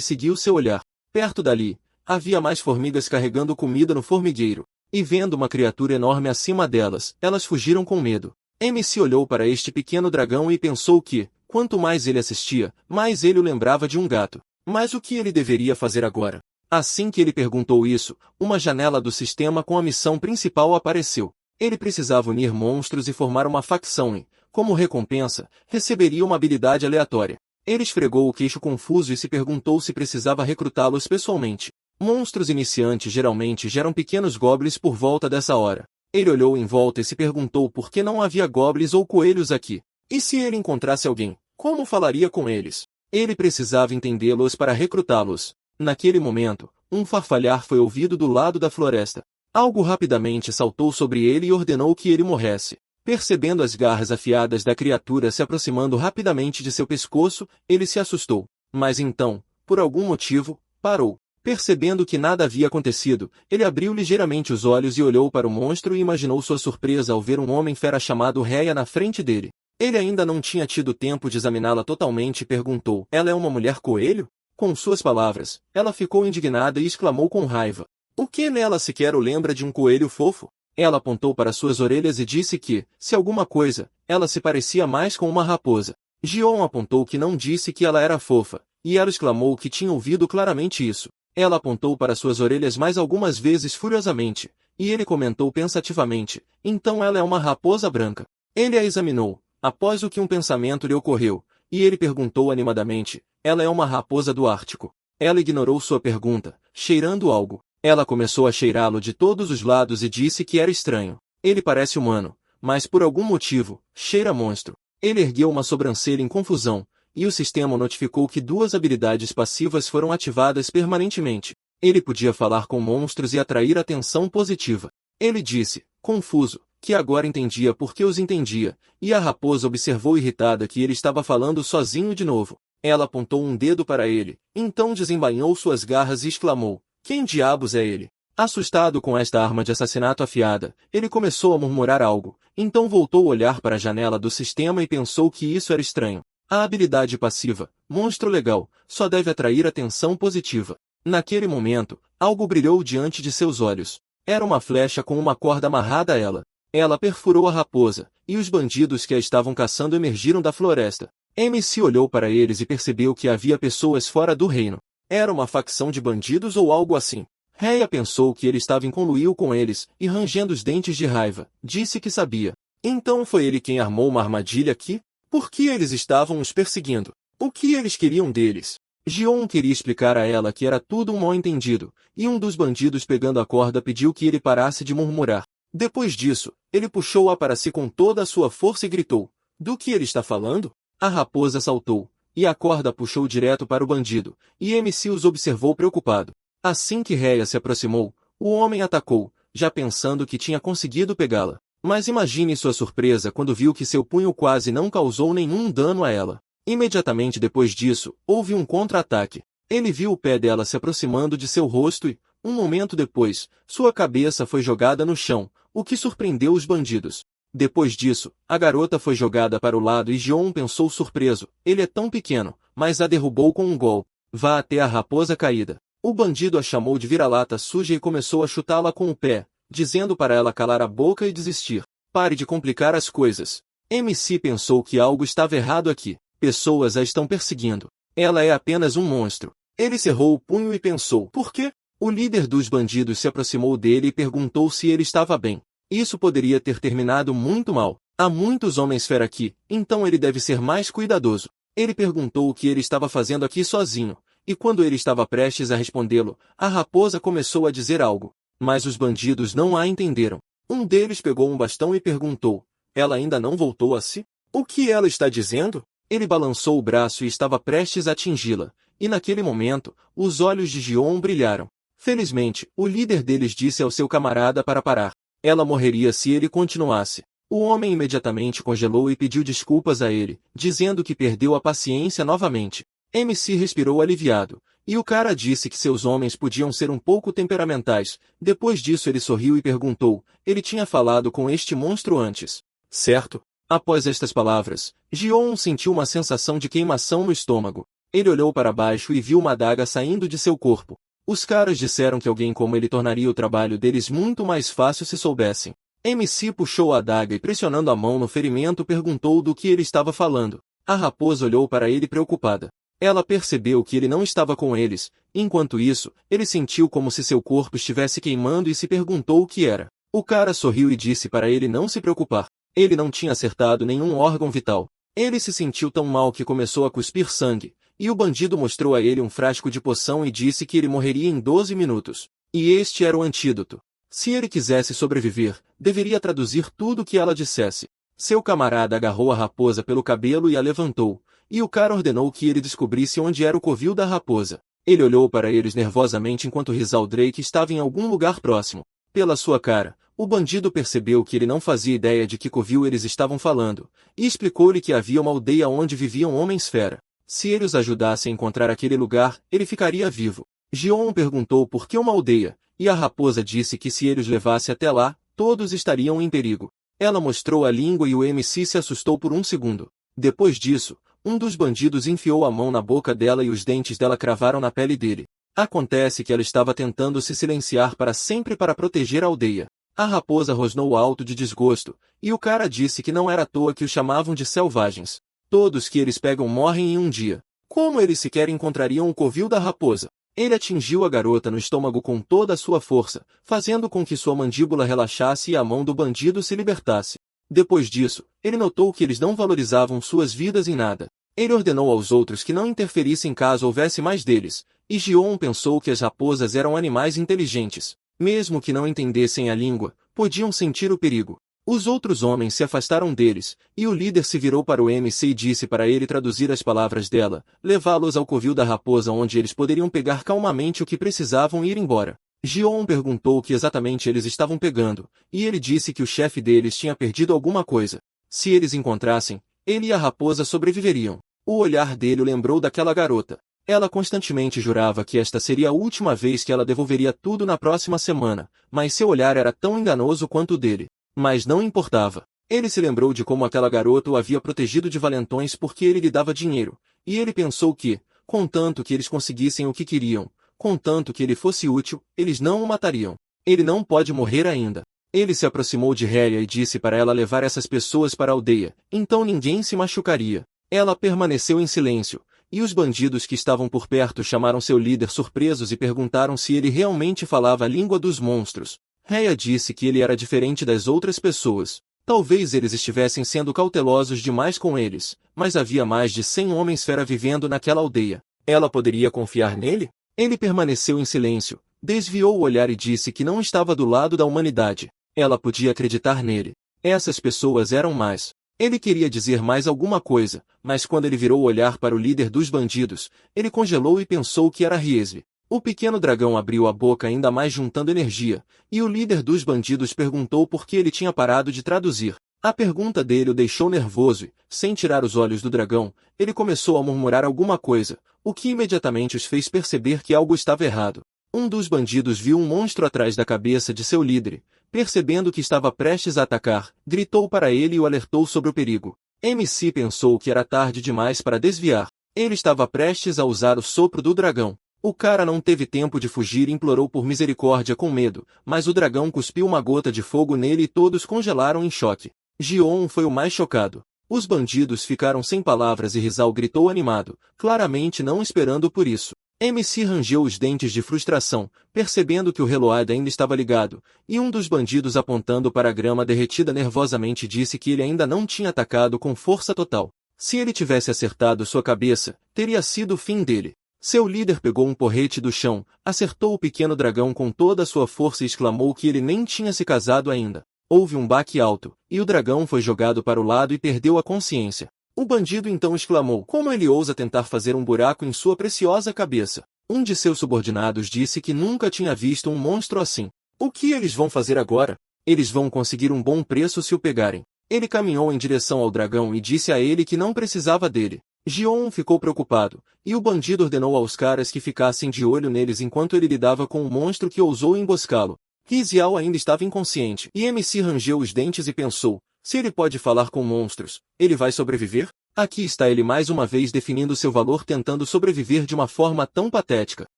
A: seguiu seu olhar. Perto dali, havia mais formigas carregando comida no formigueiro. E vendo uma criatura enorme acima delas, elas fugiram com medo. MC olhou para este pequeno dragão e pensou que, quanto mais ele assistia, mais ele o lembrava de um gato. Mas o que ele deveria fazer agora? Assim que ele perguntou isso, uma janela do sistema com a missão principal apareceu. Ele precisava unir monstros e formar uma facção e, como recompensa, receberia uma habilidade aleatória. Ele esfregou o queixo confuso e se perguntou se precisava recrutá-los pessoalmente. Monstros iniciantes geralmente geram pequenos goblins por volta dessa hora. Ele olhou em volta e se perguntou por que não havia goblins ou coelhos aqui. E se ele encontrasse alguém, como falaria com eles? Ele precisava entendê-los para recrutá-los. Naquele momento, um farfalhar foi ouvido do lado da floresta. Algo rapidamente saltou sobre ele e ordenou que ele morresse. Percebendo as garras afiadas da criatura se aproximando rapidamente de seu pescoço, ele se assustou. Mas então, por algum motivo, parou. Percebendo que nada havia acontecido, ele abriu ligeiramente os olhos e olhou para o monstro e imaginou sua surpresa ao ver um homem-fera chamado Rhea na frente dele. Ele ainda não tinha tido tempo de examiná-la totalmente e perguntou: "Ela é uma mulher coelho?" Com suas palavras, ela ficou indignada e exclamou com raiva: "O que nela sequer o lembra de um coelho fofo?" Ela apontou para suas orelhas e disse que, se alguma coisa, ela se parecia mais com uma raposa. Gion apontou que não disse que ela era fofa, e ela exclamou que tinha ouvido claramente isso. Ela apontou para suas orelhas mais algumas vezes furiosamente, e ele comentou pensativamente: "Então ela é uma raposa branca." Ele a examinou, após o que um pensamento lhe ocorreu, e ele perguntou animadamente: "Ela é uma raposa do Ártico?" Ela ignorou sua pergunta, cheirando algo. Ela começou a cheirá-lo de todos os lados e disse que era estranho. "Ele parece humano, mas por algum motivo, cheira monstro." Ele ergueu uma sobrancelha em confusão, e o sistema notificou que duas habilidades passivas foram ativadas permanentemente. Ele podia falar com monstros e atrair atenção positiva. Ele disse, confuso, que agora entendia por que os entendia, e a raposa observou irritada que ele estava falando sozinho de novo. Ela apontou um dedo para ele, então desembainhou suas garras e exclamou: "Quem diabos é ele?" Assustado com esta arma de assassinato afiada, ele começou a murmurar algo, então voltou a olhar para a janela do sistema e pensou que isso era estranho. A habilidade passiva, monstro legal, só deve atrair atenção positiva. Naquele momento, algo brilhou diante de seus olhos. Era uma flecha com uma corda amarrada a ela. Ela perfurou a raposa, e os bandidos que a estavam caçando emergiram da floresta. MC olhou para eles e percebeu que havia pessoas fora do reino. Era uma facção de bandidos ou algo assim. Rhea pensou que ele estava em conluio com eles, e rangendo os dentes de raiva, disse que sabia. Então foi ele quem armou uma armadilha aqui? Por que eles estavam os perseguindo? O que eles queriam deles? Gion queria explicar a ela que era tudo um mal-entendido, e um dos bandidos pegando a corda pediu que ele parasse de murmurar. Depois disso, ele puxou-a para si com toda a sua força e gritou: "Do que ele está falando?" A raposa saltou, e a corda puxou direto para o bandido, e MC os observou preocupado. Assim que Rhea se aproximou, o homem atacou, já pensando que tinha conseguido pegá-la. Mas imagine sua surpresa quando viu que seu punho quase não causou nenhum dano a ela. Imediatamente depois disso, houve um contra-ataque. Ele viu o pé dela se aproximando de seu rosto e, um momento depois, sua cabeça foi jogada no chão, o que surpreendeu os bandidos. Depois disso, a garota foi jogada para o lado e Gion pensou surpreso: ele é tão pequeno, mas a derrubou com um golpe. Vá até a raposa caída. O bandido a chamou de vira-lata suja e começou a chutá-la com o pé, dizendo para ela calar a boca e desistir. Pare de complicar as coisas. MC pensou que algo estava errado aqui. Pessoas a estão perseguindo. Ela é apenas um monstro. Ele cerrou o punho e pensou: por quê? O líder dos bandidos se aproximou dele e perguntou se ele estava bem. Isso poderia ter terminado muito mal. Há muitos homens-fera aqui, então ele deve ser mais cuidadoso. Ele perguntou o que ele estava fazendo aqui sozinho, e quando ele estava prestes a respondê-lo, a raposa começou a dizer algo. Mas os bandidos não a entenderam. Um deles pegou um bastão e perguntou: ela ainda não voltou a si? O que ela está dizendo? Ele balançou o braço e estava prestes a atingi-la, e naquele momento, os olhos de Gion brilharam. Felizmente, o líder deles disse ao seu camarada para parar. Ela morreria se ele continuasse. O homem imediatamente congelou e pediu desculpas a ele, dizendo que perdeu a paciência novamente. MC respirou aliviado, E o cara disse que seus homens podiam ser um pouco temperamentais. Depois disso ele sorriu e perguntou, ele tinha falado com este monstro antes, certo? Após estas palavras, Ji-on sentiu uma sensação de queimação no estômago. Ele olhou para baixo e viu uma adaga saindo de seu corpo. Os caras disseram que alguém como ele tornaria o trabalho deles muito mais fácil se soubessem. MC puxou a adaga e pressionando a mão no ferimento perguntou do que ele estava falando. A raposa olhou para ele preocupada. Ela percebeu que ele não estava com eles. Enquanto isso, ele sentiu como se seu corpo estivesse queimando e se perguntou o que era. O cara sorriu e disse para ele não se preocupar. Ele não tinha acertado nenhum órgão vital. Ele se sentiu tão mal que começou a cuspir sangue, e o bandido mostrou a ele um frasco de poção e disse que ele morreria em 12 minutos. E este era o antídoto. Se ele quisesse sobreviver, deveria traduzir tudo o que ela dissesse. Seu camarada agarrou a raposa pelo cabelo e a levantou, e o cara ordenou que ele descobrisse onde era o covil da raposa. Ele olhou para eles nervosamente enquanto Rizal Drake estava em algum lugar próximo. Pela sua cara, o bandido percebeu que ele não fazia ideia de que covil eles estavam falando, e explicou-lhe que havia uma aldeia onde viviam homens-fera. Se ele os ajudasse a encontrar aquele lugar, ele ficaria vivo. Ji-on perguntou por que uma aldeia, e a raposa disse que se ele os levasse até lá, todos estariam em perigo. Ela mostrou a língua e o MC se assustou por um segundo. Depois disso, um dos bandidos enfiou a mão na boca dela e os dentes dela cravaram na pele dele. Acontece que ela estava tentando se silenciar para sempre para proteger a aldeia. A raposa rosnou alto de desgosto, e o cara disse que não era à toa que os chamavam de selvagens. Todos que eles pegam morrem em um dia. Como eles sequer encontrariam o covil da raposa? Ele atingiu a garota no estômago com toda a sua força, fazendo com que sua mandíbula relaxasse e a mão do bandido se libertasse. Depois disso, ele notou que eles não valorizavam suas vidas em nada. Ele ordenou aos outros que não interferissem caso houvesse mais deles, e Ji-on pensou que as raposas eram animais inteligentes. Mesmo que não entendessem a língua, podiam sentir o perigo. Os outros homens se afastaram deles, e o líder se virou para o MC e disse para ele traduzir as palavras dela, levá-los ao covil da raposa onde eles poderiam pegar calmamente o que precisavam e ir embora. Ji-on perguntou o que exatamente eles estavam pegando, e ele disse que o chefe deles tinha perdido alguma coisa. Se eles encontrassem, ele e a raposa sobreviveriam. O olhar dele o lembrou daquela garota. Ela constantemente jurava que esta seria a última vez que ela devolveria tudo na próxima semana, mas seu olhar era tão enganoso quanto o dele. Mas não importava. Ele se lembrou de como aquela garota o havia protegido de valentões porque ele lhe dava dinheiro, e ele pensou que, contanto que eles conseguissem o que queriam, contanto que ele fosse útil, eles não o matariam. Ele não pode morrer ainda. Ele se aproximou de Helia e disse para ela levar essas pessoas para a aldeia, então ninguém se machucaria. Ela permaneceu em silêncio, e os bandidos que estavam por perto chamaram seu líder surpresos e perguntaram se ele realmente falava a língua dos monstros. Helia disse que ele era diferente das outras pessoas. Talvez eles estivessem sendo cautelosos demais com eles, mas havia mais de 100 homens-fera vivendo naquela aldeia. Ela poderia confiar nele? Ele permaneceu em silêncio, desviou o olhar e disse que não estava do lado da humanidade. Ela podia acreditar nele. Essas pessoas eram mais. Ele queria dizer mais alguma coisa, mas quando ele virou o olhar para o líder dos bandidos, ele congelou e pensou que era Riesve. O pequeno dragão abriu a boca ainda mais juntando energia, e o líder dos bandidos perguntou por que ele tinha parado de traduzir. A pergunta dele o deixou nervoso e, sem tirar os olhos do dragão, ele começou a murmurar alguma coisa, o que imediatamente os fez perceber que algo estava errado. Um dos bandidos viu um monstro atrás da cabeça de seu líder. Percebendo que estava prestes a atacar, gritou para ele e o alertou sobre o perigo. MC pensou que era tarde demais para desviar. Ele estava prestes a usar o sopro do dragão. O cara não teve tempo de fugir e implorou por misericórdia com medo, mas o dragão cuspiu uma gota de fogo nele e todos congelaram em choque. Ji-on foi o mais chocado. Os bandidos ficaram sem palavras e Rizal gritou animado, claramente não esperando por isso. MC rangeu os dentes de frustração, percebendo que o reload ainda estava ligado, e um dos bandidos apontando para a grama derretida nervosamente disse que ele ainda não tinha atacado com força total. Se ele tivesse acertado sua cabeça, teria sido o fim dele. Seu líder pegou um porrete do chão, acertou o pequeno dragão com toda a sua força e exclamou que ele nem tinha se casado ainda. Houve um baque alto, e o dragão foi jogado para o lado e perdeu a consciência. O bandido então exclamou como ele ousa tentar fazer um buraco em sua preciosa cabeça. Um de seus subordinados disse que nunca tinha visto um monstro assim. O que eles vão fazer agora? Eles vão conseguir um bom preço se o pegarem. Ele caminhou em direção ao dragão e disse a ele que não precisava dele. Gion ficou preocupado, e o bandido ordenou aos caras que ficassem de olho neles enquanto ele lidava com o monstro que ousou emboscá-lo. Rizial ainda estava inconsciente, e MC rangeu os dentes e pensou, se ele pode falar com monstros, ele vai sobreviver? Aqui está ele mais uma vez definindo seu valor tentando sobreviver de uma forma tão patética.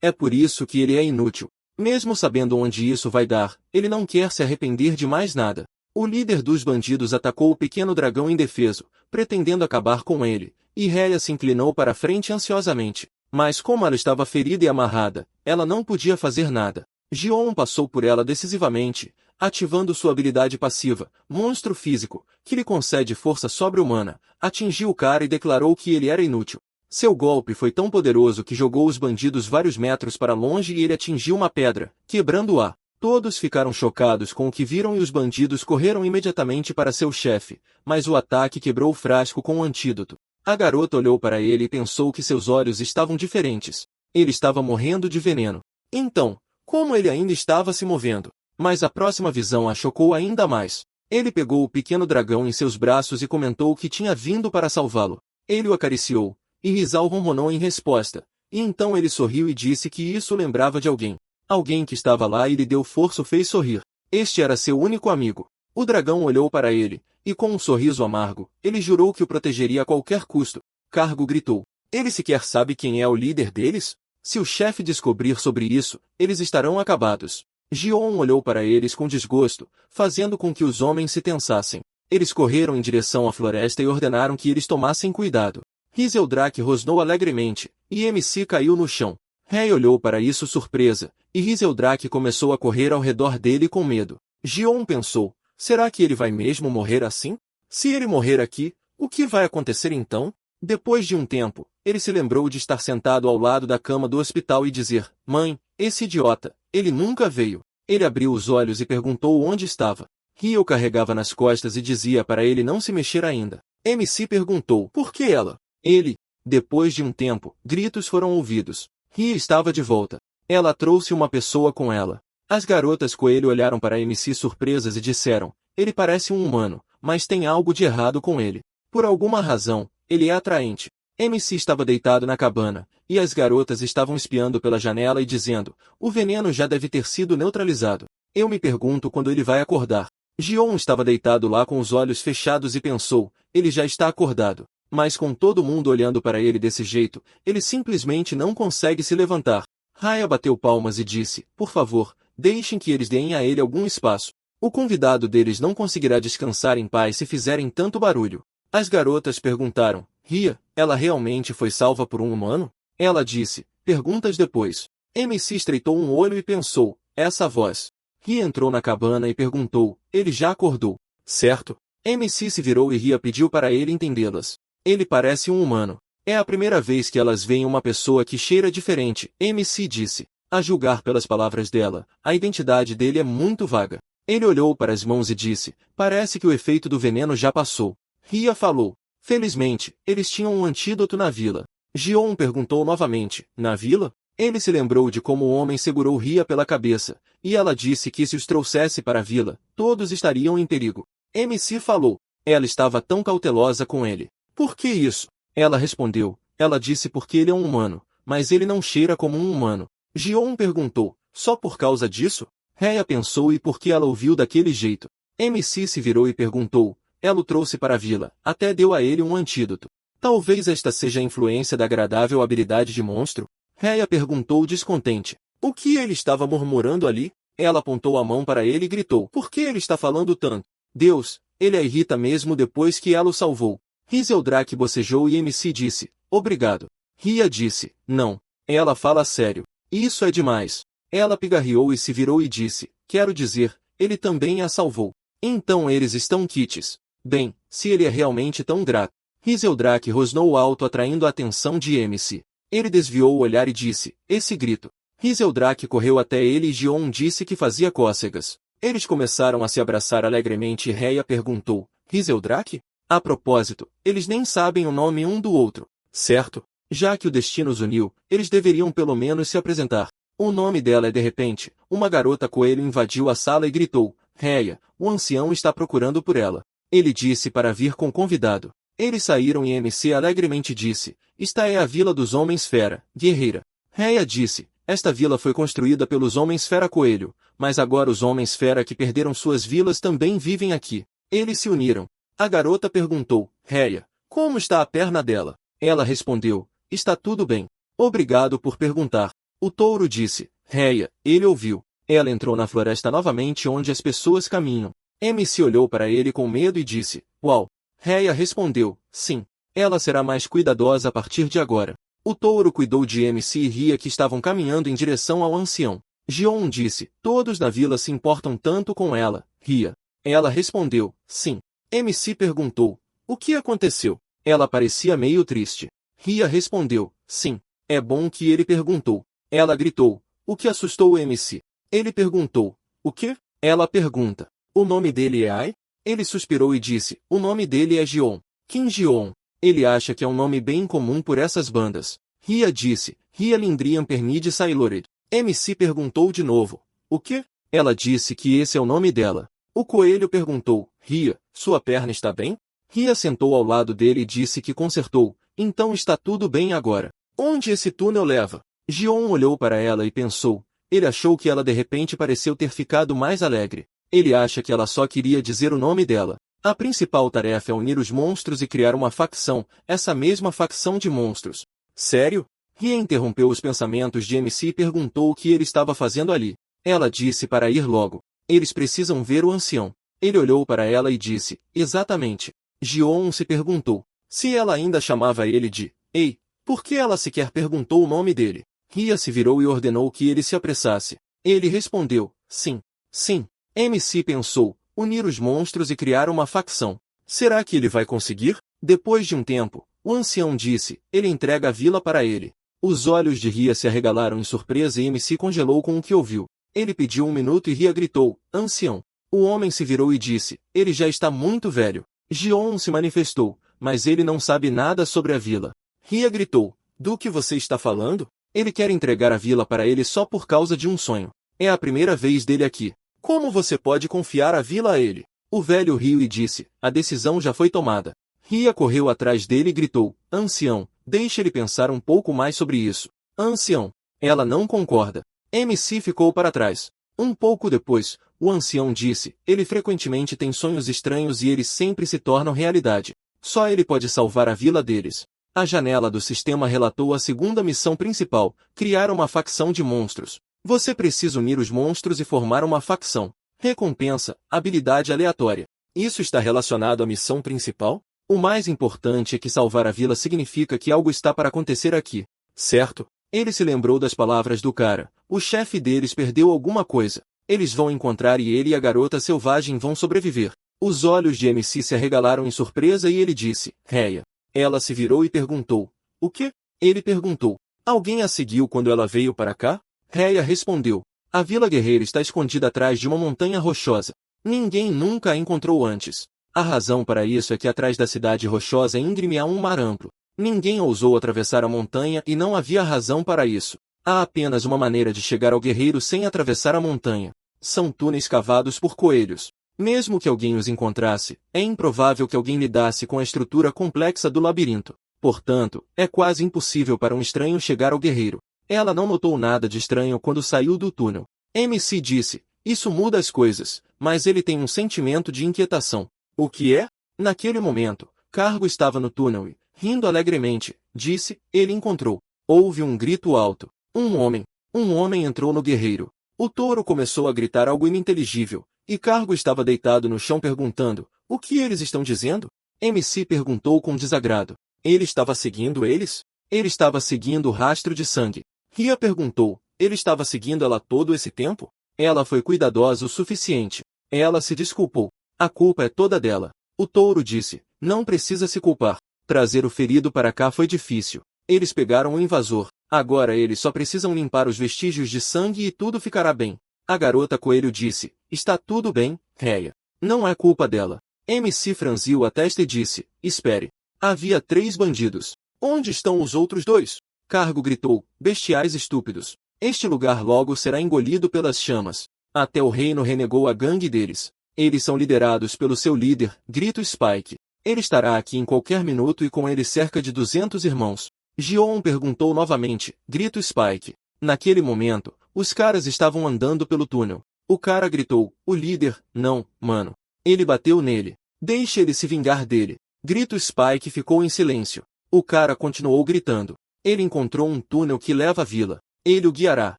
A: É por isso que ele é inútil. Mesmo sabendo onde isso vai dar, ele não quer se arrepender de mais nada. O líder dos bandidos atacou o pequeno dragão indefeso, pretendendo acabar com ele, e Rhea se inclinou para a frente ansiosamente. Mas como ela estava ferida e amarrada, ela não podia fazer nada. Gion passou por ela decisivamente, ativando sua habilidade passiva, Monstro Físico, que lhe concede força sobre-humana, atingiu o cara e declarou que ele era inútil. Seu golpe foi tão poderoso que jogou os bandidos vários metros para longe e ele atingiu uma pedra, quebrando-a. Todos ficaram chocados com o que viram e os bandidos correram imediatamente para seu chefe, mas o ataque quebrou o frasco com o antídoto. A garota olhou para ele e pensou que seus olhos estavam diferentes. Ele estava morrendo de veneno. Então, como ele ainda estava se movendo? Mas a próxima visão a chocou ainda mais. Ele pegou o pequeno dragão em seus braços e comentou que tinha vindo para salvá-lo. Ele o acariciou, e Rizal ronronou em resposta. E então ele sorriu e disse que isso lembrava de alguém. Alguém que estava lá e lhe deu força o fez sorrir. Este era seu único amigo. O dragão olhou para ele, e com um sorriso amargo, ele jurou que o protegeria a qualquer custo. Cargo gritou. Ele sequer sabe quem é o líder deles? Se o chefe descobrir sobre isso, eles estarão acabados. Gion olhou para eles com desgosto, fazendo com que os homens se tensassem. Eles correram em direção à floresta e ordenaram que eles tomassem cuidado. Rizeldrak rosnou alegremente, e MC caiu no chão. Rei olhou para isso surpresa, e Rizeldrak começou a correr ao redor dele com medo. Gion pensou, será que ele vai mesmo morrer assim? Se ele morrer aqui, o que vai acontecer então? Depois de um tempo, ele se lembrou de estar sentado ao lado da cama do hospital e dizer, mãe, esse idiota, ele nunca veio. Ele abriu os olhos e perguntou onde estava. Ria o carregava nas costas e dizia para ele não se mexer ainda. MC perguntou, por que ela? Ele. Depois de um tempo, gritos foram ouvidos. Ria estava de volta. Ela trouxe uma pessoa com ela. As garotas coelho olharam para MC surpresas e disseram, ele parece um humano, mas tem algo de errado com ele. Por alguma razão, ele é atraente. MC estava deitado na cabana, e as garotas estavam espiando pela janela e dizendo, o veneno já deve ter sido neutralizado. Eu me pergunto quando ele vai acordar. Gion estava deitado lá com os olhos fechados e pensou, ele já está acordado. Mas com todo mundo olhando para ele desse jeito, ele simplesmente não consegue se levantar. Raya bateu palmas e disse, por favor, deixem que eles deem a ele algum espaço. O convidado deles não conseguirá descansar em paz se fizerem tanto barulho. As garotas perguntaram, Ria, ela realmente foi salva por um humano? Ela disse, perguntas depois. MC estreitou um olho e pensou, essa voz. Ria entrou na cabana e perguntou, ele já acordou, certo? MC se virou e Ria pediu para ele entendê-las. Ele parece um humano. É a primeira vez que elas veem uma pessoa que cheira diferente, MC disse. A julgar pelas palavras dela, a identidade dele é muito vaga. Ele olhou para as mãos e disse, parece que o efeito do veneno já passou. Ria falou. Felizmente, eles tinham um antídoto na vila. Gion perguntou novamente, na vila? Ele se lembrou de como o homem segurou Ria pela cabeça, e ela disse que se os trouxesse para a vila, todos estariam em perigo. MC falou. Ela estava tão cautelosa com ele. Por que isso? Ela respondeu. Ela disse porque ele é um humano, mas ele não cheira como um humano. Gion perguntou, só por causa disso? Rhea pensou e por que ela ouviu daquele jeito. MC se virou e perguntou, ela o trouxe para a vila, até deu a ele um antídoto. Talvez esta seja a influência da agradável habilidade de monstro? Rhea perguntou descontente. O que ele estava murmurando ali? Ela apontou a mão para ele e gritou, por que ele está falando tanto? Deus, ele a irrita mesmo depois que ela o salvou. Rizeldrak bocejou e MC disse, obrigado. Ria disse, não. Ela fala sério. Isso é demais. Ela pigarreou e se virou e disse, quero dizer, ele também a salvou. Então eles estão quites. Bem, se ele é realmente tão grato. Rizeldrak rosnou alto atraindo a atenção de MC. Ele desviou o olhar e disse, esse grito. Rizeldrak correu até ele e Gion disse que fazia cócegas. Eles começaram a se abraçar alegremente e Rhea perguntou, Rizeldrak? A propósito, eles nem sabem o nome um do outro, certo? Já que o destino os uniu, eles deveriam pelo menos se apresentar. O nome dela é de repente, uma garota coelho invadiu a sala e gritou, Rhea, o ancião está procurando por ela. Ele disse para vir com o convidado. Eles saíram e MC alegremente disse, esta é a vila dos Homens-Fera, guerreira. Rhea disse, esta vila foi construída pelos Homens-Fera Coelho, mas agora os Homens-Fera que perderam suas vilas também vivem aqui. Eles se uniram. A garota perguntou, Rhea, como está a perna dela? Ela respondeu, está tudo bem. Obrigado por perguntar. O touro disse, Rhea, ele ouviu. Ela entrou na floresta novamente onde as pessoas caminham. MC olhou para ele com medo e disse, uau. Rhea respondeu, sim. Ela será mais cuidadosa a partir de agora. O touro cuidou de MC e Rhea que estavam caminhando em direção ao ancião. Gion disse, todos na vila se importam tanto com ela, Rhea. Ela respondeu, sim. MC perguntou, o que aconteceu? Ela parecia meio triste. Rhea respondeu, sim. É bom que ele perguntou. Ela gritou, o que assustou o MC? Ele perguntou, o quê? Ela pergunta, o nome dele é Ai? Ele suspirou e disse, o nome dele é Gion. Kim Gion. Ele acha que é um nome bem comum por essas bandas. Rhea disse, Rhea Lindrian Pernid Sailored. MC perguntou de novo, o quê? Ela disse que esse é o nome dela. O coelho perguntou, Rhea, sua perna está bem? Rhea sentou ao lado dele e disse que consertou, então está tudo bem agora. Onde esse túnel leva? Gion olhou para ela e pensou. Ele achou que ela de repente pareceu ter ficado mais alegre. Ele acha que ela só queria dizer o nome dela. A principal tarefa é unir os monstros e criar uma facção, essa mesma facção de monstros. Sério? Rhea interrompeu os pensamentos de MC e perguntou o que ele estava fazendo ali. Ela disse para ir logo. Eles precisam ver o ancião. Ele olhou para ela e disse, exatamente. Gion se perguntou, se ela ainda chamava ele de, ei, por que ela sequer perguntou o nome dele? Rhea se virou e ordenou que ele se apressasse. Ele respondeu, sim, sim. MC pensou, unir os monstros e criar uma facção. Será que ele vai conseguir? Depois de um tempo, o ancião disse, ele entrega a vila para ele. Os olhos de Rhea se arregalaram em surpresa e MC congelou com o que ouviu. Ele pediu um minuto e Rhea gritou, ancião. O homem se virou e disse, ele já está muito velho. Gion se manifestou, mas ele não sabe nada sobre a vila. Rhea gritou, do que você está falando? Ele quer entregar a vila para ele só por causa de um sonho. É a primeira vez dele aqui. Como você pode confiar a vila a ele? O velho riu e disse, a decisão já foi tomada. Rhea correu atrás dele e gritou, ancião, deixe ele pensar um pouco mais sobre isso. Ancião. Ela não concorda. MC ficou para trás. Um pouco depois, o ancião disse, ele frequentemente tem sonhos estranhos e eles sempre se tornam realidade. Só ele pode salvar a vila deles. A janela do sistema relatou a segunda missão principal, criar uma facção de monstros. Você precisa unir os monstros e formar uma facção. Recompensa, habilidade aleatória. Isso está relacionado à missão principal? O mais importante é que salvar a vila significa que algo está para acontecer aqui, certo? Ele se lembrou das palavras do cara. O chefe deles perdeu alguma coisa. Eles vão encontrar e ele e a garota selvagem vão sobreviver. Os olhos de MC se arregalaram em surpresa e ele disse, Rhea. Ela se virou e perguntou, o quê? Ele perguntou, alguém a seguiu quando ela veio para cá? Rhea respondeu, a Vila Guerreira está escondida atrás de uma montanha rochosa. Ninguém nunca a encontrou antes. A razão para isso é que atrás da cidade rochosa íngreme há um mar amplo. Ninguém ousou atravessar a montanha e não havia razão para isso. Há apenas uma maneira de chegar ao guerreiro sem atravessar a montanha. São túneis cavados por coelhos. Mesmo que alguém os encontrasse, é improvável que alguém lidasse com a estrutura complexa do labirinto. Portanto, é quase impossível para um estranho chegar ao guerreiro. Ela não notou nada de estranho quando saiu do túnel. MC disse, isso muda as coisas, mas ele tem um sentimento de inquietação. O que é? Naquele momento, Cargo estava no túnel e, rindo alegremente, disse, ele encontrou. Houve um grito alto. Um homem entrou no guerreiro. O touro começou a gritar algo ininteligível. E Cargo estava deitado no chão perguntando, o que eles estão dizendo? MC perguntou com desagrado. Ele estava seguindo eles? Ele estava seguindo o rastro de sangue. Rhea perguntou, ele estava seguindo ela todo esse tempo? Ela foi cuidadosa o suficiente. Ela se desculpou. A culpa é toda dela. O touro disse, não precisa se culpar. Trazer o ferido para cá foi difícil. Eles pegaram o invasor. Agora eles só precisam limpar os vestígios de sangue e tudo ficará bem. A garota coelho disse, está tudo bem, Rhea. Não é culpa dela. MC franziu a testa e disse, espere. Havia 3 bandidos. Onde estão os outros 2? Cargo gritou, bestiais estúpidos. Este lugar logo será engolido pelas chamas. Até o reino renegou a gangue deles. Eles são liderados pelo seu líder, Grito Spike. Ele estará aqui em qualquer minuto e com ele cerca de 200 irmãos. Ji-On perguntou novamente, grita Spike. Naquele momento, os caras estavam andando pelo túnel. O cara gritou, o líder, não, mano. Ele bateu nele. Deixe ele se vingar dele. Grito Spike ficou em silêncio. O cara continuou gritando. Ele encontrou um túnel que leva à vila. Ele o guiará.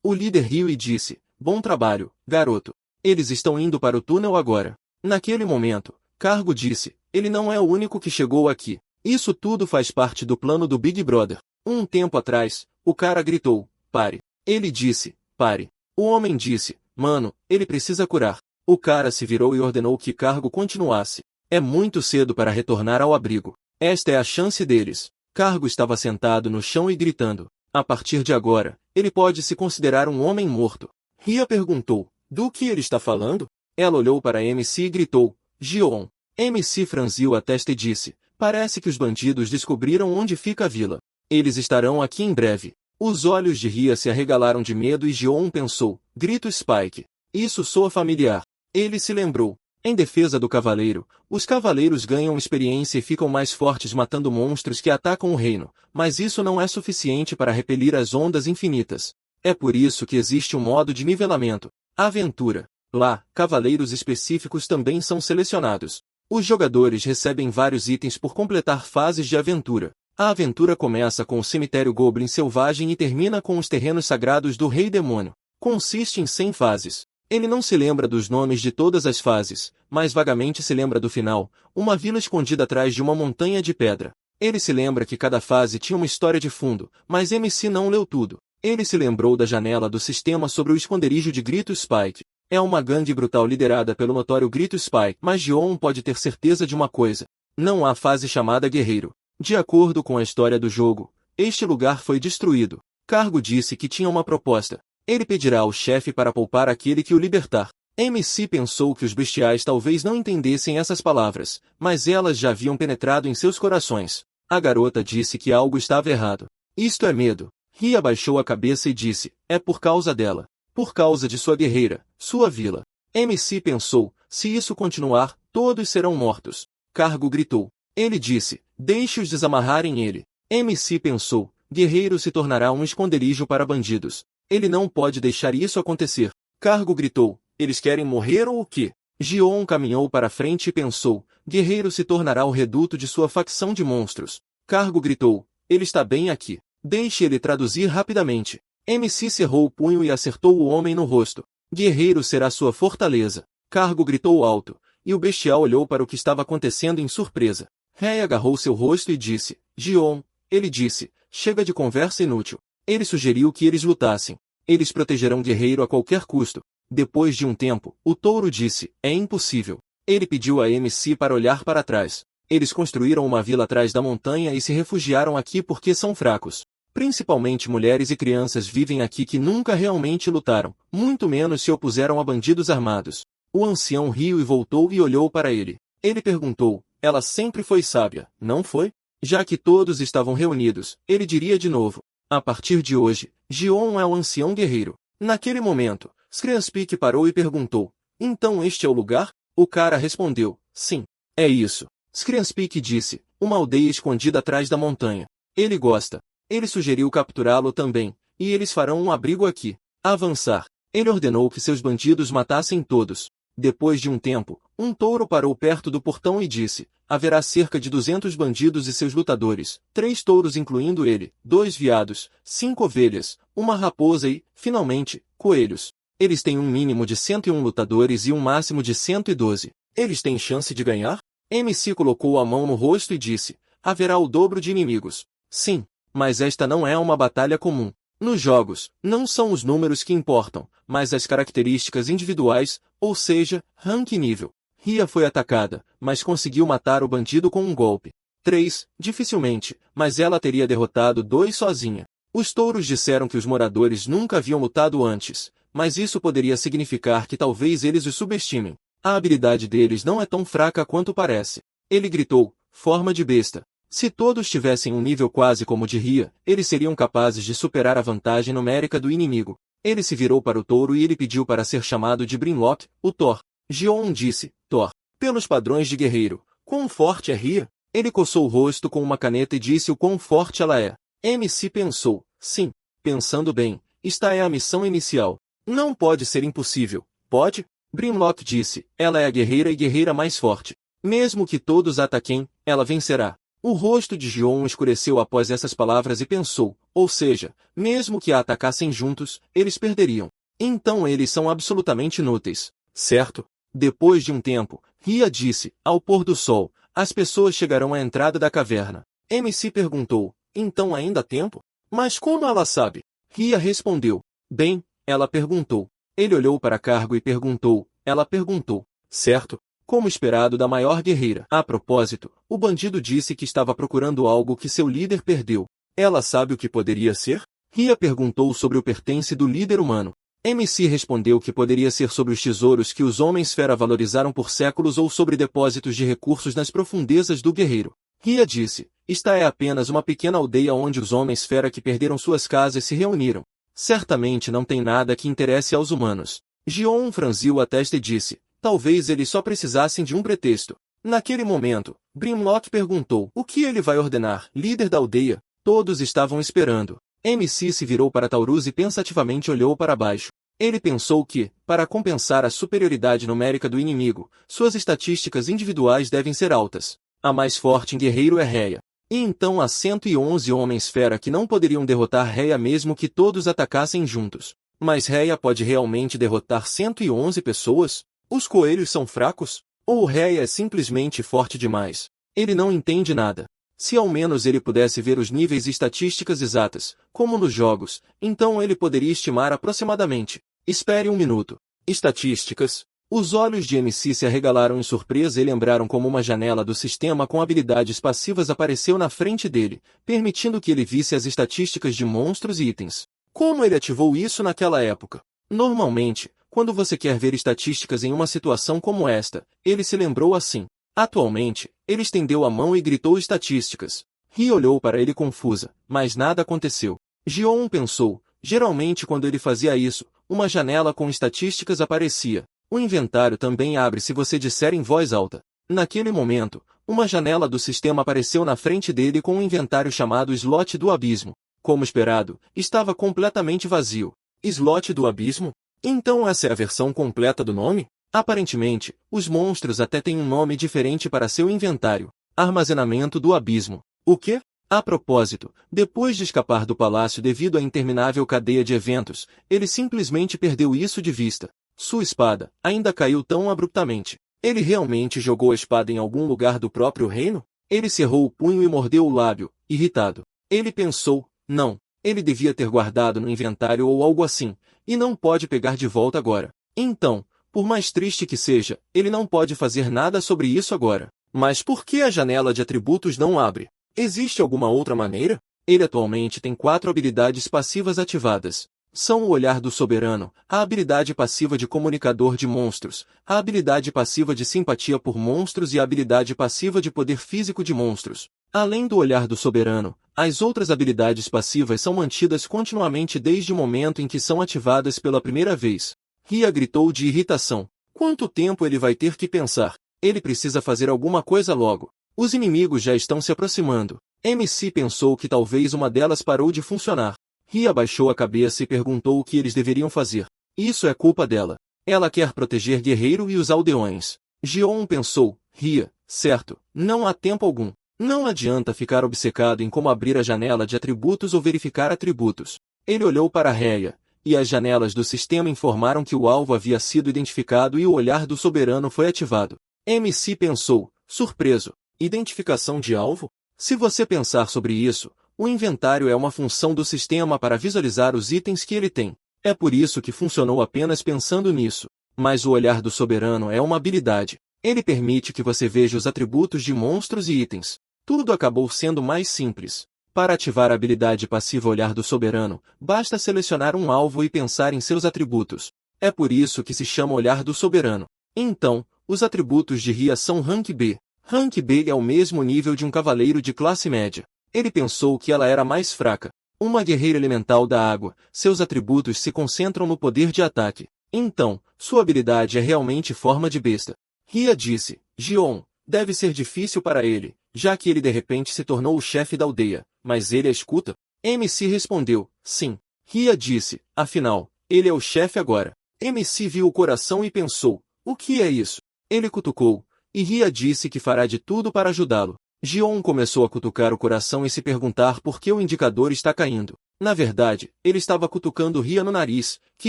A: O líder riu e disse, bom trabalho, garoto. Eles estão indo para o túnel agora. Naquele momento, Cargo disse, ele não é o único que chegou aqui. Isso tudo faz parte do plano do Big Brother. Um tempo atrás, o cara gritou, pare. Ele disse, pare. O homem disse, mano, ele precisa curar. O cara se virou e ordenou que Cargo continuasse. É muito cedo para retornar ao abrigo. Esta é a chance deles. Cargo estava sentado no chão e gritando. A partir de agora, ele pode se considerar um homem morto. Ria perguntou, do que ele está falando? Ela olhou para MC e gritou, Ji-On. MC franziu a testa e disse, parece que os bandidos descobriram onde fica a vila. Eles estarão aqui em breve. Os olhos de Ria se arregalaram de medo e Ji-On pensou, grito Spike. Isso soa familiar. Ele se lembrou. Em defesa do cavaleiro, os cavaleiros ganham experiência e ficam mais fortes matando monstros que atacam o reino, mas isso não é suficiente para repelir as ondas infinitas. É por isso que existe um modo de nivelamento. Aventura. Lá, cavaleiros específicos também são selecionados. Os jogadores recebem vários itens por completar fases de aventura. A aventura começa com o cemitério Goblin Selvagem e termina com os terrenos sagrados do Rei Demônio. Consiste em 100 fases. Ele não se lembra dos nomes de todas as fases, mas vagamente se lembra do final, uma vila escondida atrás de uma montanha de pedra. Ele se lembra que cada fase tinha uma história de fundo, mas MC não leu tudo. Ele se lembrou da janela do sistema sobre o esconderijo de Grito Spike. É uma gangue brutal liderada pelo notório Grito Spike, mas Ji-On pode ter certeza de uma coisa. Não há fase chamada Guerreiro. De acordo com a história do jogo, este lugar foi destruído. Cargo disse que tinha uma proposta. Ele pedirá ao chefe para poupar aquele que o libertar. MC pensou que os bestiais talvez não entendessem essas palavras, mas elas já haviam penetrado em seus corações. A garota disse que algo estava errado. Isto é medo. Ria abaixou a cabeça e disse, é por causa dela. Por causa de sua guerreira, sua vila. MC pensou, se isso continuar, todos serão mortos. Cargo gritou. Ele disse, deixe-os desamarrarem ele. MC pensou, guerreiro se tornará um esconderijo para bandidos. Ele não pode deixar isso acontecer. Cargo gritou, eles querem morrer ou o quê? Ji-On caminhou para frente e pensou, guerreiro se tornará o reduto de sua facção de monstros. Cargo gritou, ele está bem aqui. Deixe ele traduzir rapidamente. MC cerrou o punho e acertou o homem no rosto. Guerreiro será sua fortaleza. Cargo gritou alto, e o bestial olhou para o que estava acontecendo em surpresa. Rei agarrou seu rosto e disse, Ji-On, ele disse, chega de conversa inútil. Ele sugeriu que eles lutassem. Eles protegerão Guerreiro a qualquer custo. Depois de um tempo, o touro disse, é impossível. Ele pediu a MC para olhar para trás. Eles construíram uma vila atrás da montanha e se refugiaram aqui porque são fracos. Principalmente mulheres e crianças vivem aqui que nunca realmente lutaram, muito menos se opuseram a bandidos armados. O ancião riu e voltou e olhou para ele. Ele perguntou, ela sempre foi sábia, não foi? Já que todos estavam reunidos, ele diria de novo, a partir de hoje, Ji-On é o ancião guerreiro. Naquele momento, Screamspeak parou e perguntou, então este é o lugar? O cara respondeu, sim, é isso. Screamspeak disse, uma aldeia escondida atrás da montanha. Ele gosta. Ele sugeriu capturá-lo também, e eles farão um abrigo aqui. Avançar. Ele ordenou que seus bandidos matassem todos. Depois de um tempo, um touro parou perto do portão e disse, haverá cerca de 200 bandidos e seus lutadores, 3 touros incluindo ele, 2 veados, 5 ovelhas, uma raposa e, finalmente, coelhos. Eles têm um mínimo de 101 lutadores e um máximo de 112. Eles têm chance de ganhar? MC colocou a mão no rosto e disse, haverá o dobro de inimigos. Sim, mas esta não é uma batalha comum. Nos jogos, não são os números que importam, mas as características individuais, ou seja, rank e nível. Ria foi atacada, mas conseguiu matar o bandido com um golpe. 3, dificilmente, mas ela teria derrotado 2 sozinha. Os touros disseram que os moradores nunca haviam lutado antes, mas isso poderia significar que talvez eles os subestimem. A habilidade deles não é tão fraca quanto parece. Ele gritou, forma de besta. Se todos tivessem um nível quase como o de Ria, eles seriam capazes de superar a vantagem numérica do inimigo. Ele se virou para o touro e ele pediu para ser chamado de Brimlock, o Thor. Ji-On disse, Thor. Pelos padrões de guerreiro, Quão forte é Ria? Ele coçou o rosto com uma caneta e disse o quão forte ela é. MC pensou, sim, pensando bem, esta é a missão inicial. Não pode ser impossível, pode? Grimlock disse, ela é a guerreira e guerreira mais forte. Mesmo que todos a ataquem, ela vencerá. O rosto de Jion escureceu após essas palavras e pensou, ou seja, mesmo que a atacassem juntos, eles perderiam. Então eles são absolutamente inúteis, certo? Depois de um tempo, Ria disse, ao pôr do sol, as pessoas chegarão à entrada da caverna. MC perguntou, então ainda há tempo? Mas como ela sabe? Ria respondeu, bem, ela perguntou. Ele olhou para Cargo e perguntou, ela perguntou, certo? Como esperado da maior guerreira. A propósito, o bandido disse que estava procurando algo que seu líder perdeu. Ela sabe o que poderia ser? Ria perguntou sobre o pertence do líder humano. MC respondeu que poderia ser sobre os tesouros que os Homens-Fera valorizaram por séculos ou sobre depósitos de recursos nas profundezas do guerreiro. Ria disse, esta é apenas uma pequena aldeia onde os Homens-Fera que perderam suas casas se reuniram. Certamente não tem nada que interesse aos humanos. Jion franziu a testa e disse, talvez eles só precisassem de um pretexto. Naquele momento, Grimlock perguntou, o que ele vai ordenar, líder da aldeia? Todos estavam esperando. MC se virou para Taurus e pensativamente olhou para baixo. Ele pensou que, para compensar a superioridade numérica do inimigo, suas estatísticas individuais devem ser altas. A mais forte em guerreiro é Rhea. E então há 111 Homens-Fera que não poderiam derrotar Rhea mesmo que todos atacassem juntos. Mas Rhea pode realmente derrotar 111 pessoas? Os coelhos são fracos? Ou Rhea é simplesmente forte demais? Ele não entende nada. Se ao menos ele pudesse ver os níveis e estatísticas exatas, como nos jogos, então ele poderia estimar aproximadamente. Espere um minuto. Estatísticas? Os olhos de MC se arregalaram em surpresa e lembraram como uma janela do sistema com habilidades passivas apareceu na frente dele, permitindo que ele visse as estatísticas de monstros e itens. Como ele ativou isso naquela época? Normalmente, quando você quer ver estatísticas em uma situação como esta, ele se lembrou assim. Atualmente, ele estendeu a mão e gritou estatísticas. Ri olhou para ele confusa, mas nada aconteceu. Jion pensou, geralmente quando ele fazia isso, uma janela com estatísticas aparecia. O inventário também abre se você disser em voz alta. Naquele momento, uma janela do sistema apareceu na frente dele com um inventário chamado Slot do Abismo. Como esperado, estava completamente vazio. Slot do Abismo? Então essa é a versão completa do nome? Aparentemente, os monstros até têm um nome diferente para seu inventário. Armazenamento do Abismo. O quê? A propósito, depois de escapar do palácio devido à interminável cadeia de eventos, ele simplesmente perdeu isso de vista. Sua espada ainda caiu tão abruptamente. Ele realmente jogou a espada em algum lugar do próprio reino? Ele cerrou o punho e mordeu o lábio, irritado. Ele pensou, não, ele devia ter guardado no inventário ou algo assim, e não pode pegar de volta agora. Então, por mais triste que seja, ele não pode fazer nada sobre isso agora. Mas por que a janela de atributos não abre? Existe alguma outra maneira? Ele atualmente tem 4 habilidades passivas ativadas. São o Olhar do Soberano, a habilidade passiva de Comunicador de Monstros, a habilidade passiva de Simpatia por Monstros e a habilidade passiva de Poder Físico de Monstros. Além do Olhar do Soberano, as outras habilidades passivas são mantidas continuamente desde o momento em que são ativadas pela primeira vez. Ria gritou de irritação. Quanto tempo ele vai ter que pensar? Ele precisa fazer alguma coisa logo. Os inimigos já estão se aproximando. MC pensou que talvez uma delas parou de funcionar. Ria abaixou a cabeça e perguntou o que eles deveriam fazer. Isso é culpa dela. Ela quer proteger Guerreiro e os aldeões. Jion pensou, Ria, certo, não há tempo algum. Não adianta ficar obcecado em como abrir a janela de atributos ou verificar atributos. Ele olhou para Rhea, e as janelas do sistema informaram que o alvo havia sido identificado e o Olhar do Soberano foi ativado. MC pensou, surpreso, identificação de alvo? Se você pensar sobre isso, o inventário é uma função do sistema para visualizar os itens que ele tem. É por isso que funcionou apenas pensando nisso. Mas o Olhar do Soberano é uma habilidade. Ele permite que você veja os atributos de monstros e itens. Tudo acabou sendo mais simples. Para ativar a habilidade passiva Olhar do Soberano, basta selecionar um alvo e pensar em seus atributos. É por isso que se chama Olhar do Soberano. Então, os atributos de Ria são Rank B. Rank B é o mesmo nível de um cavaleiro de classe média. Ele pensou que ela era mais fraca. Uma guerreira elemental da água, seus atributos se concentram no poder de ataque. Então, sua habilidade é realmente forma de besta. Ria disse, Jion, Deve ser difícil para ele, já que ele de repente se tornou o chefe da aldeia, mas ele a escuta? MC respondeu, sim. Ria disse, afinal, ele é o chefe agora. MC viu o coração e pensou, o que é isso? Ele cutucou, e Ria disse que fará de tudo para ajudá-lo. Jion começou a cutucar o coração e se perguntar por que o indicador está caindo. Na verdade, ele estava cutucando Ria no nariz, que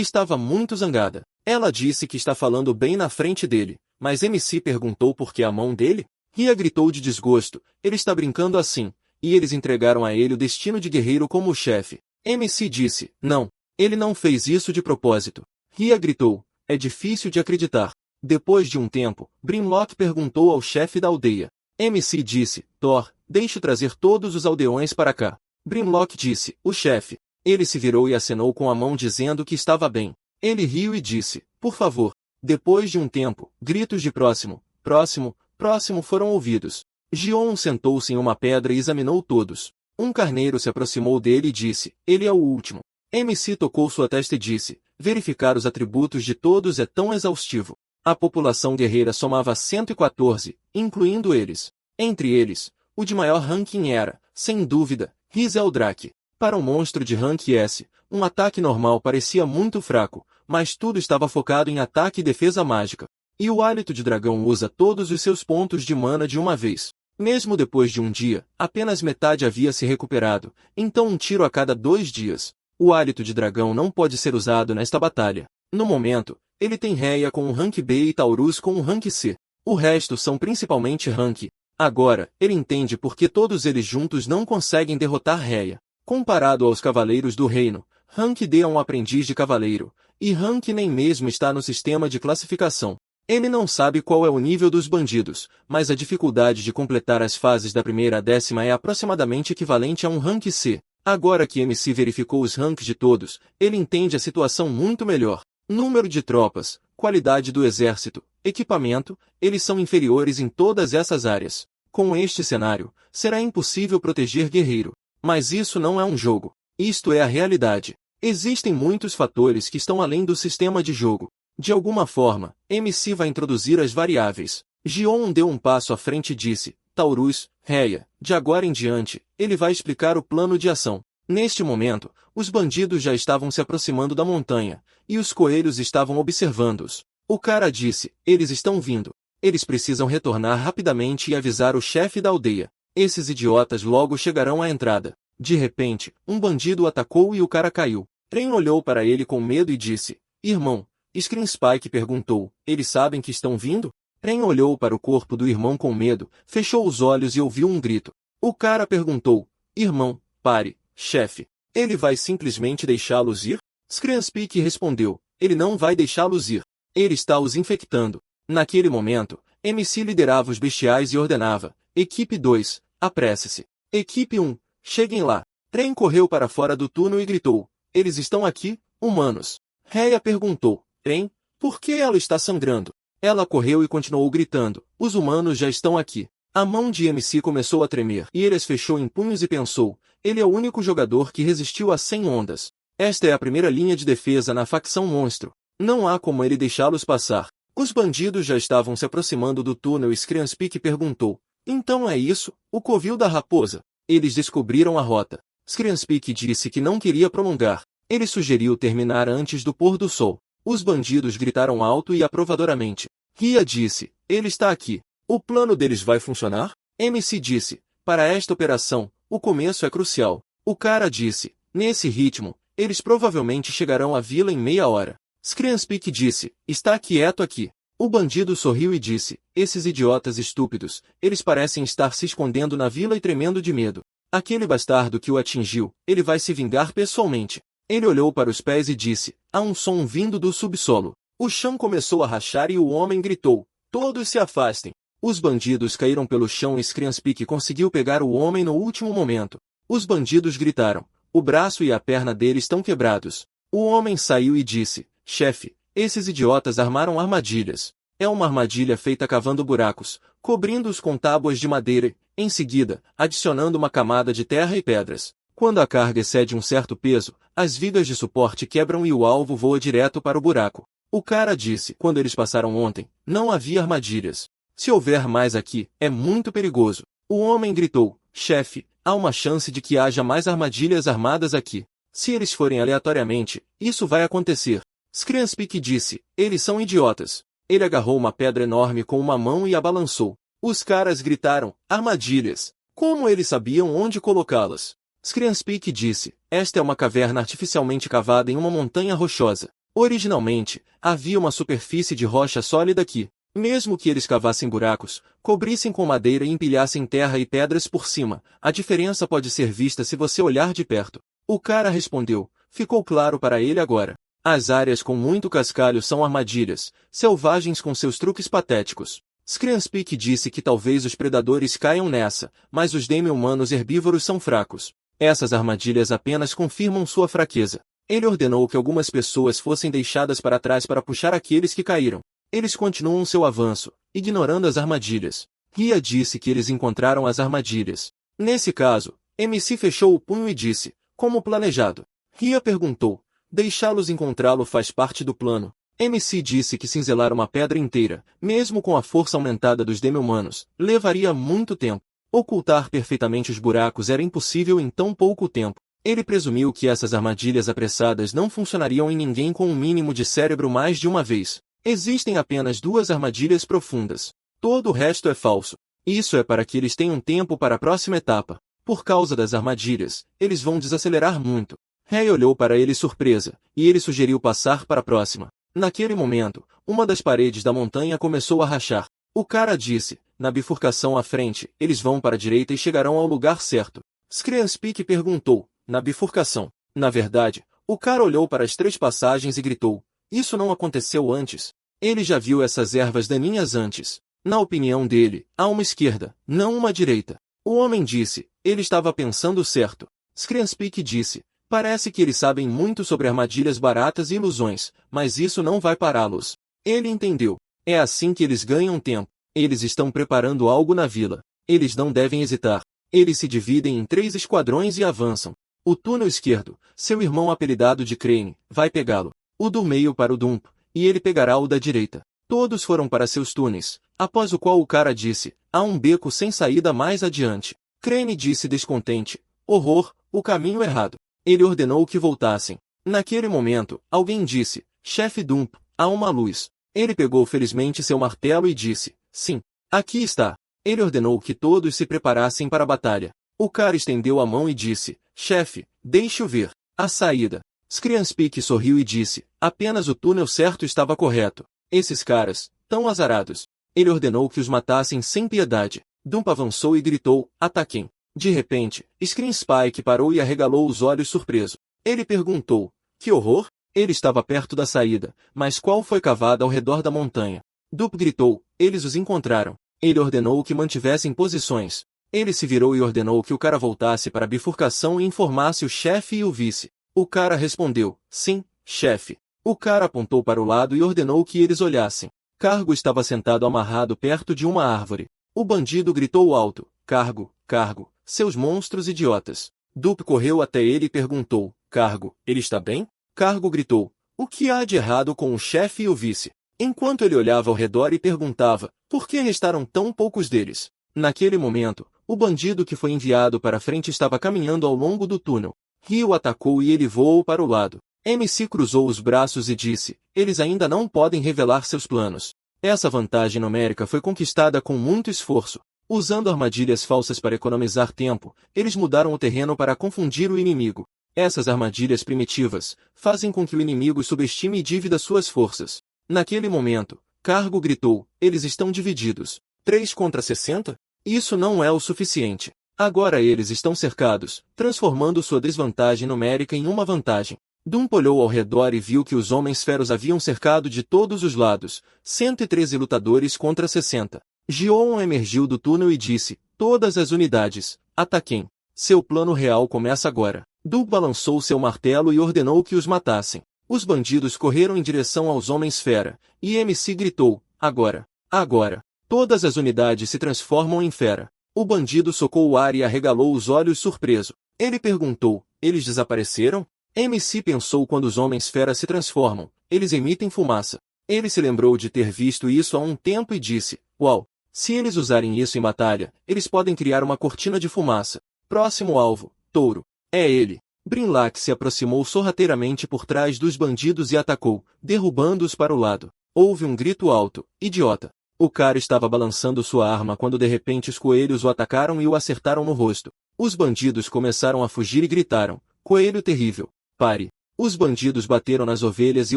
A: estava muito zangada. Ela disse que está falando bem na frente dele, mas MC perguntou por que a mão dele? Ria gritou de desgosto, ele está brincando assim, e eles entregaram a ele o destino de guerreiro como o chefe. MC disse, não, ele não fez isso de propósito. Ria gritou, é difícil de acreditar. Depois de um tempo, Brimlock perguntou ao chefe da aldeia. MC disse, Thor, deixe trazer todos os aldeões para cá. Brimlock disse, o chefe. Ele se virou e acenou com a mão dizendo que estava bem. Ele riu e disse, por favor. Depois de um tempo, gritos de próximo, próximo, próximo foram ouvidos. Jion sentou-se em uma pedra e examinou todos. Um carneiro se aproximou dele e disse, ele é o último. MC tocou sua testa e disse, verificar os atributos de todos é tão exaustivo. A população guerreira somava 114, incluindo eles. Entre eles, o de maior ranking era, sem dúvida, Rizeldrak. Para um monstro de rank S, um ataque normal parecia muito fraco, mas tudo estava focado em ataque e defesa mágica. E o hálito de dragão usa todos os seus pontos de mana de uma vez. Mesmo depois de um dia, apenas metade havia se recuperado, então um tiro a cada 2 dias. O hálito de dragão não pode ser usado nesta batalha. No momento, ele tem Reia com um rank B e Taurus com um rank C. O resto são principalmente rank. Agora, ele entende por que todos eles juntos não conseguem derrotar Reia. Comparado aos cavaleiros do reino, rank D é um aprendiz de cavaleiro, e rank nem mesmo está no sistema de classificação. Ele não sabe qual é o nível dos bandidos, mas a dificuldade de completar as fases da primeira à 10ª é aproximadamente equivalente a um rank C. Agora que MC verificou os ranks de todos, ele entende a situação muito melhor. Número de tropas, qualidade do exército, equipamento, eles são inferiores em todas essas áreas. Com este cenário, será impossível proteger guerreiro. Mas isso não é um jogo. Isto é a realidade. Existem muitos fatores que estão além do sistema de jogo. De alguma forma, MC vai introduzir as variáveis. Jion deu um passo à frente e disse, Taurus, Reia, de agora em diante, ele vai explicar o plano de ação. Neste momento, os bandidos já estavam se aproximando da montanha, e os coelhos estavam observando-os. O cara disse, eles estão vindo. Eles precisam retornar rapidamente e avisar o chefe da aldeia. Esses idiotas logo chegarão à entrada. De repente, um bandido o atacou e o cara caiu. Ren olhou para ele com medo e disse, irmão. Scream Spike perguntou, eles sabem que estão vindo? Ren olhou para o corpo do irmão com medo, fechou os olhos e ouviu um grito. O cara perguntou, irmão, pare, chefe. Ele vai simplesmente deixá-los ir? Scream Spike respondeu, ele não vai deixá-los ir. Ele está os infectando. Naquele momento, MC liderava os bestiais e ordenava, Equipe 2, apresse-se. Equipe 1, cheguem lá. Ren correu para fora do túnel e gritou, eles estão aqui, humanos. Reia perguntou, Ren, por que ela está sangrando? Ela correu e continuou gritando, os humanos já estão aqui. A mão de MC começou a tremer e ele as fechou em punhos e pensou, ele é o único jogador que resistiu a 100 ondas. Esta é a primeira linha de defesa na facção monstro. Não há como ele deixá-los passar. Os bandidos já estavam se aproximando do túnel e Screamspeak perguntou, então é isso, o covil da raposa? Eles descobriram a rota. Screamspeak disse que não queria prolongar. Ele sugeriu terminar antes do pôr do sol. Os bandidos gritaram alto e aprovadoramente. Ria disse, ele está aqui. O plano deles vai funcionar? MC disse, para esta operação, o começo é crucial. O cara disse, nesse ritmo, eles provavelmente chegarão à vila em meia hora. Screamspeak disse, está quieto aqui. O bandido sorriu e disse, esses idiotas estúpidos, eles parecem estar se escondendo na vila e tremendo de medo. Aquele bastardo que o atingiu, ele vai se vingar pessoalmente. Ele olhou para os pés e disse, há um som vindo do subsolo. O chão começou a rachar e o homem gritou, todos se afastem. Os bandidos caíram pelo chão e Screamspeak conseguiu pegar o homem no último momento. Os bandidos gritaram, o braço e a perna dele estão quebrados. O homem saiu e disse, chefe, esses idiotas armaram armadilhas. É uma armadilha feita cavando buracos, cobrindo-os com tábuas de madeira e, em seguida, adicionando uma camada de terra e pedras. Quando a carga excede um certo peso, as vigas de suporte quebram e o alvo voa direto para o buraco. O cara disse, quando eles passaram ontem, não havia armadilhas. Se houver mais aqui, é muito perigoso. O homem gritou, chefe, há uma chance de que haja mais armadilhas armadas aqui. Se eles forem aleatoriamente, isso vai acontecer. Screamspeak disse, eles são idiotas. Ele agarrou uma pedra enorme com uma mão e a balançou. Os caras gritaram, armadilhas. Como eles sabiam onde colocá-las? Screamspeak disse, esta é uma caverna artificialmente cavada em uma montanha rochosa. Originalmente, havia uma superfície de rocha sólida aqui. Mesmo que eles cavassem buracos, cobrissem com madeira e empilhassem terra e pedras por cima, a diferença pode ser vista se você olhar de perto. O cara respondeu, ficou claro para ele agora. As áreas com muito cascalho são armadilhas, selvagens com seus truques patéticos. Screamspeak disse que talvez os predadores caiam nessa, mas os demi-humanos herbívoros são fracos. Essas armadilhas apenas confirmam sua fraqueza. Ele ordenou que algumas pessoas fossem deixadas para trás para puxar aqueles que caíram. Eles continuam seu avanço, ignorando as armadilhas. Ria disse que eles encontraram as armadilhas. Nesse caso, MC fechou o punho e disse, como planejado. Ria perguntou, deixá-los encontrá-lo faz parte do plano. MC disse que cinzelar uma pedra inteira, mesmo com a força aumentada dos demi-humanos, levaria muito tempo. Ocultar perfeitamente os buracos era impossível em tão pouco tempo. Ele presumiu que essas armadilhas apressadas não funcionariam em ninguém com um mínimo de cérebro mais de uma vez. Existem apenas 2 armadilhas profundas. Todo o resto é falso. Isso é para que eles tenham tempo para a próxima etapa. Por causa das armadilhas, eles vão desacelerar muito. Ray olhou para ele surpresa, e ele sugeriu passar para a próxima. Naquele momento, uma das paredes da montanha começou a rachar. O cara disse, na bifurcação à frente, eles vão para a direita e chegarão ao lugar certo. Screamspeak perguntou, na bifurcação. Na verdade, o cara olhou para as 3 passagens e gritou, isso não aconteceu antes. Ele já viu essas ervas daninhas antes. Na opinião dele, há uma esquerda, não uma direita. O homem disse, ele estava pensando certo. Screamspeak disse, parece que eles sabem muito sobre armadilhas baratas e ilusões, mas isso não vai pará-los. Ele entendeu. É assim que eles ganham tempo. Eles estão preparando algo na vila. Eles não devem hesitar. Eles se dividem em 3 esquadrões e avançam. O túnel esquerdo, seu irmão apelidado de Crane, vai pegá-lo. O do meio para o Dump, e ele pegará o da direita. Todos foram para seus túneis, após o qual o cara disse, há um beco sem saída mais adiante. Crane disse descontente, horror, o caminho errado. Ele ordenou que voltassem. Naquele momento, alguém disse, chefe Dump, há uma luz. Ele pegou felizmente seu martelo e disse, sim, aqui está. Ele ordenou que todos se preparassem para a batalha. O cara estendeu a mão e disse, chefe, deixe-o ver. A saída. Screamspeak sorriu e disse, apenas o túnel certo estava correto. Esses caras, tão azarados. Ele ordenou que os matassem sem piedade. Dump avançou e gritou, ataquem. De repente, Screamspeak parou e arregalou os olhos surpreso. Ele perguntou, que horror? Ele estava perto da saída, mas qual foi cavada ao redor da montanha? Dump gritou, eles os encontraram. Ele ordenou que mantivessem posições. Ele se virou e ordenou que o cara voltasse para a bifurcação e informasse o chefe e o vice. O cara respondeu, sim, chefe. O cara apontou para o lado e ordenou que eles olhassem. Cargo estava sentado amarrado perto de uma árvore. O bandido gritou alto, Cargo, Cargo, seus monstros idiotas. Dump correu até ele e perguntou, Cargo, ele está bem? Cargo gritou, o que há de errado com o chefe e o vice? Enquanto ele olhava ao redor e perguntava, por que restaram tão poucos deles? Naquele momento, o bandido que foi enviado para a frente estava caminhando ao longo do túnel. Rio atacou e ele voou para o lado. MC cruzou os braços e disse, eles ainda não podem revelar seus planos. Essa vantagem numérica foi conquistada com muito esforço. Usando armadilhas falsas para economizar tempo, eles mudaram o terreno para confundir o inimigo. Essas armadilhas primitivas fazem com que o inimigo subestime e divida suas forças. Naquele momento, Cargo gritou, eles estão divididos. 3 contra 60? Isso não é o suficiente. Agora eles estão cercados, transformando sua desvantagem numérica em uma vantagem. Dump olhou ao redor e viu que os homens feros haviam cercado de todos os lados, 113 lutadores contra 60. Gion emergiu do túnel e disse, todas as unidades, ataquem. Seu plano real começa agora. Dump balançou seu martelo e ordenou que os matassem. Os bandidos correram em direção aos homens fera, e MC gritou, agora, agora. Todas as unidades se transformam em fera. O bandido socou o ar e arregalou os olhos surpreso. Ele perguntou, eles desapareceram? MC pensou quando os homens fera se transformam, eles emitem fumaça. Ele se lembrou de ter visto isso há um tempo e disse, uau, Se eles usarem isso em batalha, eles podem criar uma cortina de fumaça. Próximo alvo, touro. É ele. Brinlac se aproximou sorrateiramente por trás dos bandidos e atacou, derrubando-os para o lado. Houve um grito alto, idiota. O cara estava balançando sua arma quando de repente os coelhos o atacaram e o acertaram no rosto. Os bandidos começaram a fugir e gritaram, coelho terrível, pare. Os bandidos bateram nas ovelhas e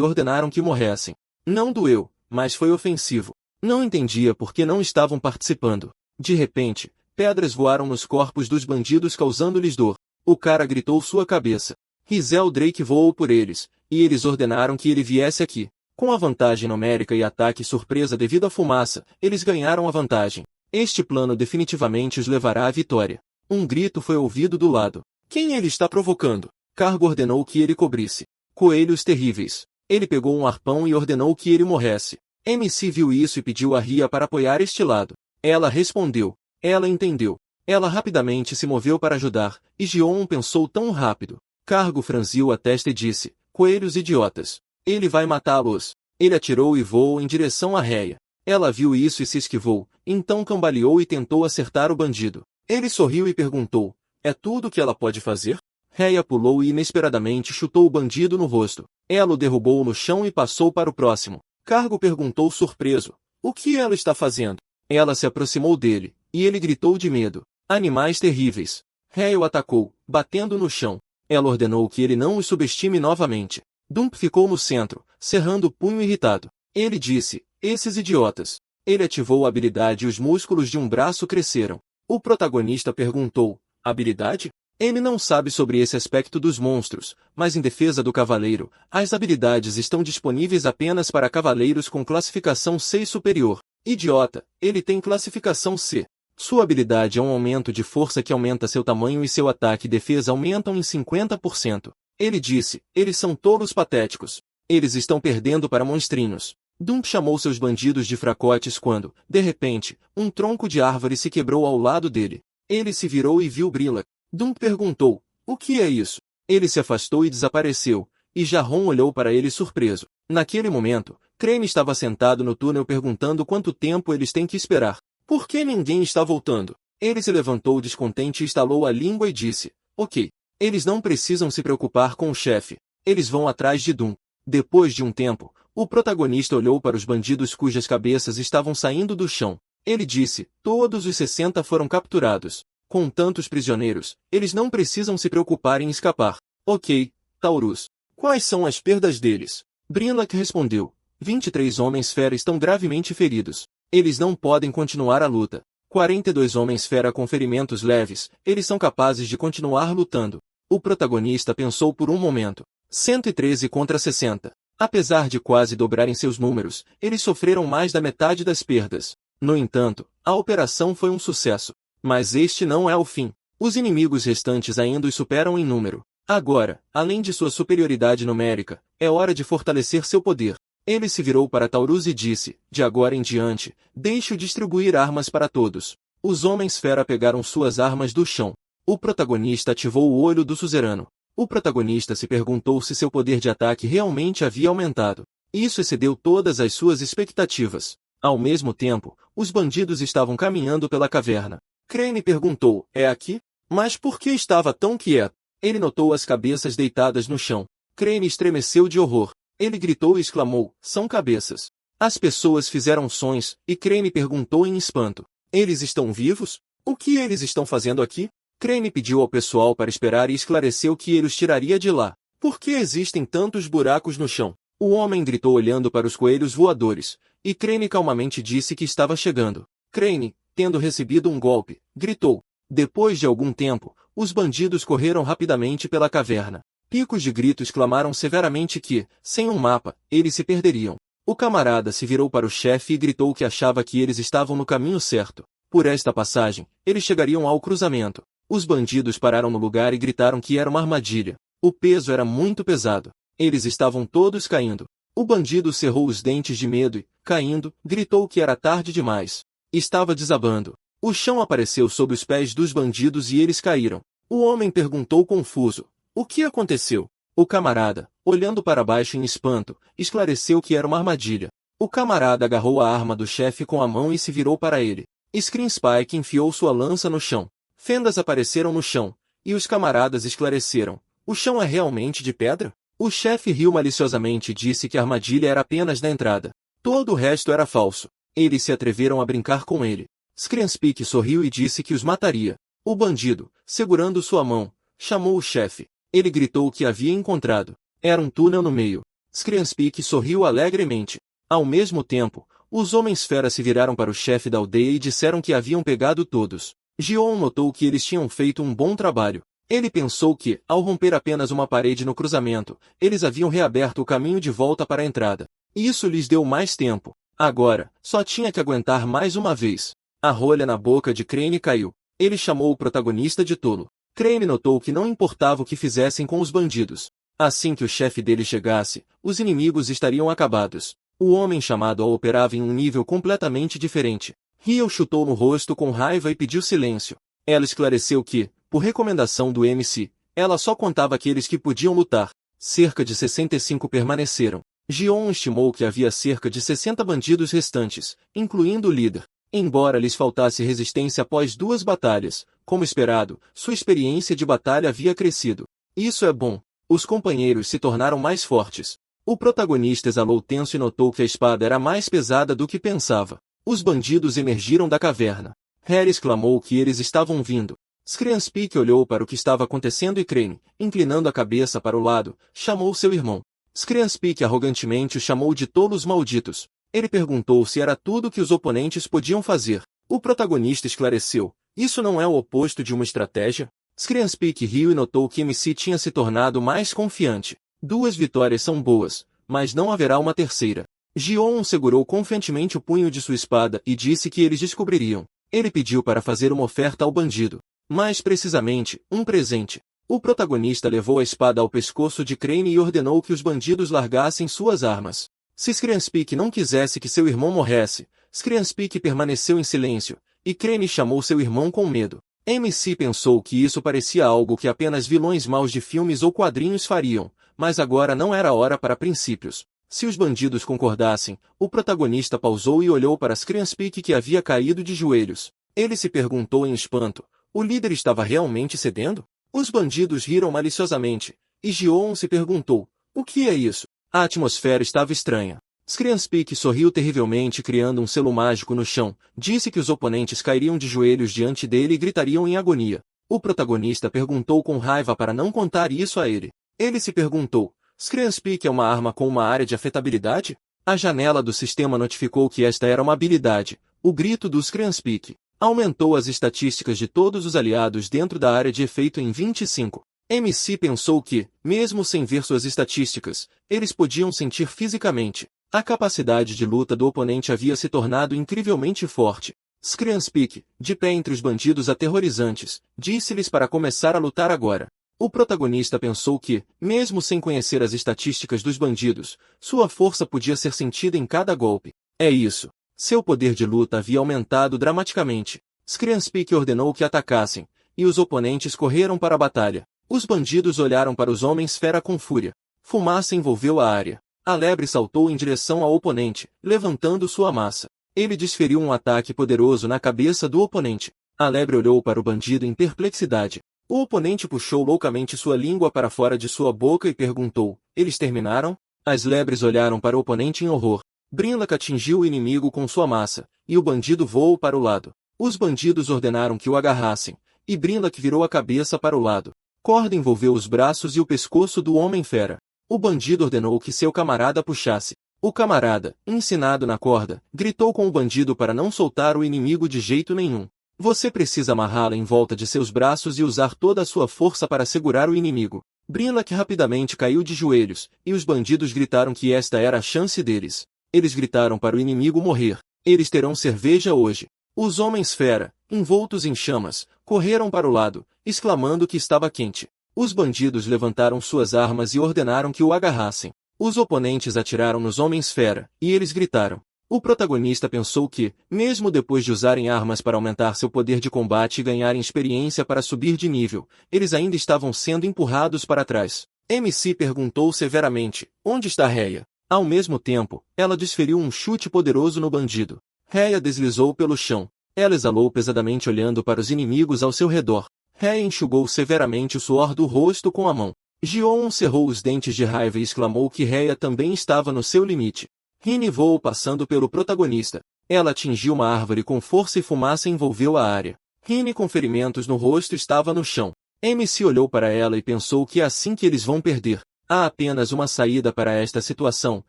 A: ordenaram que morressem. Não doeu, mas foi ofensivo. Não entendia por que não estavam participando. De repente, pedras voaram nos corpos dos bandidos causando-lhes dor. O cara gritou sua cabeça. Rizel Drake voou por eles, e eles ordenaram que ele viesse aqui. Com a vantagem numérica e ataque surpresa devido à fumaça, eles ganharam a vantagem. Este plano definitivamente os levará à vitória. Um grito foi ouvido do lado. Quem ele está provocando? Cargo ordenou que ele cobrisse. Coelhos terríveis. Ele pegou um arpão e ordenou que ele morresse. MC viu isso e pediu a Ria para apoiar este lado. Ela respondeu. Ela entendeu. Ela rapidamente se moveu para ajudar, e Gion pensou tão rápido. Cargo franziu a testa e disse, coelhos idiotas. Ele vai matá-los. Ele atirou e voou em direção a Réia. Ela viu isso e se esquivou, então cambaleou e tentou acertar o bandido. Ele sorriu e perguntou, é tudo o que ela pode fazer? Réia pulou e inesperadamente chutou o bandido no rosto. Ela o derrubou no chão e passou para o próximo. Cargo perguntou surpreso, o que ela está fazendo? Ela se aproximou dele, e ele gritou de medo. Animais terríveis. Réia o atacou, batendo no chão. Ela ordenou que ele não os subestime novamente. Dump ficou no centro, cerrando o punho irritado. Ele disse, esses idiotas. Ele ativou a habilidade e os músculos de um braço cresceram. O protagonista perguntou, habilidade? Ele não sabe sobre esse aspecto dos monstros, mas em defesa do cavaleiro, as habilidades estão disponíveis apenas para cavaleiros com classificação C e superior. Idiota, ele tem classificação C. Sua habilidade é um aumento de força que aumenta seu tamanho e seu ataque e defesa aumentam em 50%. Ele disse, eles são tolos patéticos. Eles estão perdendo para monstrinhos. Dump chamou seus bandidos de fracotes quando, de repente, um tronco de árvore se quebrou ao lado dele. Ele se virou e viu Brilak. Dump perguntou, o que é isso? Ele se afastou e desapareceu, e Jarron olhou para ele surpreso. Naquele momento, Crane estava sentado no túnel perguntando quanto tempo eles têm que esperar. Por que ninguém está voltando? Ele se levantou descontente e estalou a língua e disse, ok. Eles não precisam se preocupar com o chefe. Eles vão atrás de Doom. Depois de um tempo, o protagonista olhou para os bandidos cujas cabeças estavam saindo do chão. Ele disse, todos os 60 foram capturados. Com tantos prisioneiros, eles não precisam se preocupar em escapar. Ok, Taurus. Quais são as perdas deles? Brinlac respondeu. 23 homens-fera estão gravemente feridos. Eles não podem continuar a luta. 42 homens-fera com ferimentos leves, eles são capazes de continuar lutando. O protagonista pensou por um momento. 113 contra 60. Apesar de quase dobrarem seus números, eles sofreram mais da metade das perdas. No entanto, a operação foi um sucesso. Mas este não é o fim. Os inimigos restantes ainda os superam em número. Agora, além de sua superioridade numérica, é hora de fortalecer seu poder. Ele se virou para Taurus e disse, de agora em diante, deixe-o distribuir armas para todos. Os homens-fera pegaram suas armas do chão. O protagonista ativou o olho do suzerano. O protagonista se perguntou se seu poder de ataque realmente havia aumentado. Isso excedeu todas as suas expectativas. Ao mesmo tempo, os bandidos estavam caminhando pela caverna. Crane perguntou, é aqui? Mas por que estava tão quieto? Ele notou as cabeças deitadas no chão. Crane estremeceu de horror. Ele gritou e exclamou, são cabeças. As pessoas fizeram sons, e Crane perguntou em espanto. Eles estão vivos? O que eles estão fazendo aqui? Crane pediu ao pessoal para esperar e esclareceu que ele os tiraria de lá. Por que existem tantos buracos no chão? O homem gritou olhando para os coelhos voadores, e Crane calmamente disse que estava chegando. Crane, tendo recebido um golpe, gritou. Depois de algum tempo, os bandidos correram rapidamente pela caverna. Picos de gritos clamaram severamente que, sem um mapa, eles se perderiam. O camarada se virou para o chefe e gritou que achava que eles estavam no caminho certo. Por esta passagem, eles chegariam ao cruzamento. Os bandidos pararam no lugar e gritaram que era uma armadilha. O peso era muito pesado. Eles estavam todos caindo. O bandido cerrou os dentes de medo e, caindo, gritou que era tarde demais. Estava desabando. O chão apareceu sob os pés dos bandidos e eles caíram. O homem perguntou confuso. O que aconteceu? O camarada, olhando para baixo em espanto, esclareceu que era uma armadilha. O camarada agarrou a arma do chefe com a mão e se virou para ele. Scream Spike enfiou sua lança no chão. Fendas apareceram no chão, e os camaradas esclareceram. O chão é realmente de pedra? O chefe riu maliciosamente e disse que a armadilha era apenas na entrada. Todo o resto era falso. Eles se atreveram a brincar com ele. Screamspike sorriu e disse que os mataria. O bandido, segurando sua mão, chamou o chefe. Ele gritou o que havia encontrado. Era um túnel no meio. Screamspike sorriu alegremente. Ao mesmo tempo, os homens-fera se viraram para o chefe da aldeia e disseram que haviam pegado todos. Gion notou que eles tinham feito um bom trabalho. Ele pensou que, ao romper apenas uma parede no cruzamento, eles haviam reaberto o caminho de volta para a entrada. Isso lhes deu mais tempo. Agora, só tinha que aguentar mais uma vez. A rolha na boca de Crane caiu. Ele chamou o protagonista de tolo. Crane notou que não importava o que fizessem com os bandidos. Assim que o chefe dele chegasse, os inimigos estariam acabados. O homem chamado a operava em um nível completamente diferente. Riel chutou no rosto com raiva e pediu silêncio. Ela esclareceu que, por recomendação do MC, ela só contava aqueles que podiam lutar. Cerca de 65 permaneceram. Gion estimou que havia cerca de 60 bandidos restantes, incluindo o líder. Embora lhes faltasse resistência após 2 batalhas, como esperado, sua experiência de batalha havia crescido. Isso é bom. Os companheiros se tornaram mais fortes. O protagonista exalou tenso e notou que a espada era mais pesada do que pensava. Os bandidos emergiram da caverna. Harry exclamou que eles estavam vindo. Screamspike olhou para o que estava acontecendo e Crane, inclinando a cabeça para o lado, chamou seu irmão. Screamspike arrogantemente o chamou de tolos malditos. Ele perguntou se era tudo que os oponentes podiam fazer. O protagonista esclareceu. Isso não é o oposto de uma estratégia? Screamspike riu e notou que MC tinha se tornado mais confiante. 2 vitórias são boas, mas não haverá uma terceira. Gion segurou confiantemente o punho de sua espada e disse que eles descobririam. Ele pediu para fazer uma oferta ao bandido. Mais precisamente, um presente. O protagonista levou a espada ao pescoço de Crane e ordenou que os bandidos largassem suas armas. Se Screamspike não quisesse que seu irmão morresse, Screamspike permaneceu em silêncio, e Crane chamou seu irmão com medo. MC pensou que isso parecia algo que apenas vilões maus de filmes ou quadrinhos fariam, mas agora não era hora para princípios. Se os bandidos concordassem, o protagonista pausou e olhou para Screamspike que havia caído de joelhos. Ele se perguntou em espanto. O líder estava realmente cedendo? Os bandidos riram maliciosamente, e Gion se perguntou, o que é isso? A atmosfera estava estranha. Screamspike sorriu terrivelmente criando um selo mágico no chão, disse que os oponentes cairiam de joelhos diante dele e gritariam em agonia. O protagonista perguntou com raiva para não contar isso a ele. Ele se perguntou, Screamspike é uma arma com uma área de afetabilidade? A janela do sistema notificou que esta era uma habilidade, o grito do Screamspike. Aumentou as estatísticas de todos os aliados dentro da área de efeito em 25. MC pensou que, mesmo sem ver suas estatísticas, eles podiam sentir fisicamente. A capacidade de luta do oponente havia se tornado incrivelmente forte. Screamspike, de pé entre os bandidos aterrorizantes, disse-lhes para começar a lutar agora. O protagonista pensou que, mesmo sem conhecer as estatísticas dos bandidos, sua força podia ser sentida em cada golpe. É isso. Seu poder de luta havia aumentado dramaticamente. Screamspike ordenou que atacassem, e os oponentes correram para a batalha. Os bandidos olharam para os homens-fera com fúria. Fumaça envolveu a área. A lebre saltou em direção ao oponente, levantando sua massa. Ele desferiu um ataque poderoso na cabeça do oponente. A lebre olhou para o bandido em perplexidade. O oponente puxou loucamente sua língua para fora de sua boca e perguntou, eles terminaram? As lebres olharam para o oponente em horror. Brinlock atingiu o inimigo com sua massa, e o bandido voou para o lado. Os bandidos ordenaram que o agarrassem, e Brinlock virou a cabeça para o lado. Corda envolveu os braços e o pescoço do homem-fera. O bandido ordenou que seu camarada puxasse. O camarada, ensinado na corda, gritou com o bandido para não soltar o inimigo de jeito nenhum. Você precisa amarrá-la em volta de seus braços e usar toda a sua força para segurar o inimigo. Brinlock rapidamente caiu de joelhos, e os bandidos gritaram que esta era a chance deles. Eles gritaram para o inimigo morrer. Eles terão cerveja hoje. Os homens-fera, envoltos em chamas, correram para o lado, exclamando que estava quente. Os bandidos levantaram suas armas e ordenaram que o agarrassem. Os oponentes atiraram nos homens-fera, e eles gritaram. O protagonista pensou que, mesmo depois de usarem armas para aumentar seu poder de combate e ganharem experiência para subir de nível, eles ainda estavam sendo empurrados para trás. MC perguntou severamente, onde está Rhea? Ao mesmo tempo, ela desferiu um chute poderoso no bandido. Rhea deslizou pelo chão. Ela exalou pesadamente olhando para os inimigos ao seu redor. Rhea enxugou severamente o suor do rosto com a mão. Ji-On cerrou os dentes de raiva e exclamou que Rhea também estava no seu limite. Rini voou passando pelo protagonista. Ela atingiu uma árvore com força e fumaça envolveu a área. Rini com ferimentos no rosto estava no chão. MC olhou para ela e pensou que é assim que eles vão perder. Há apenas uma saída para esta situação,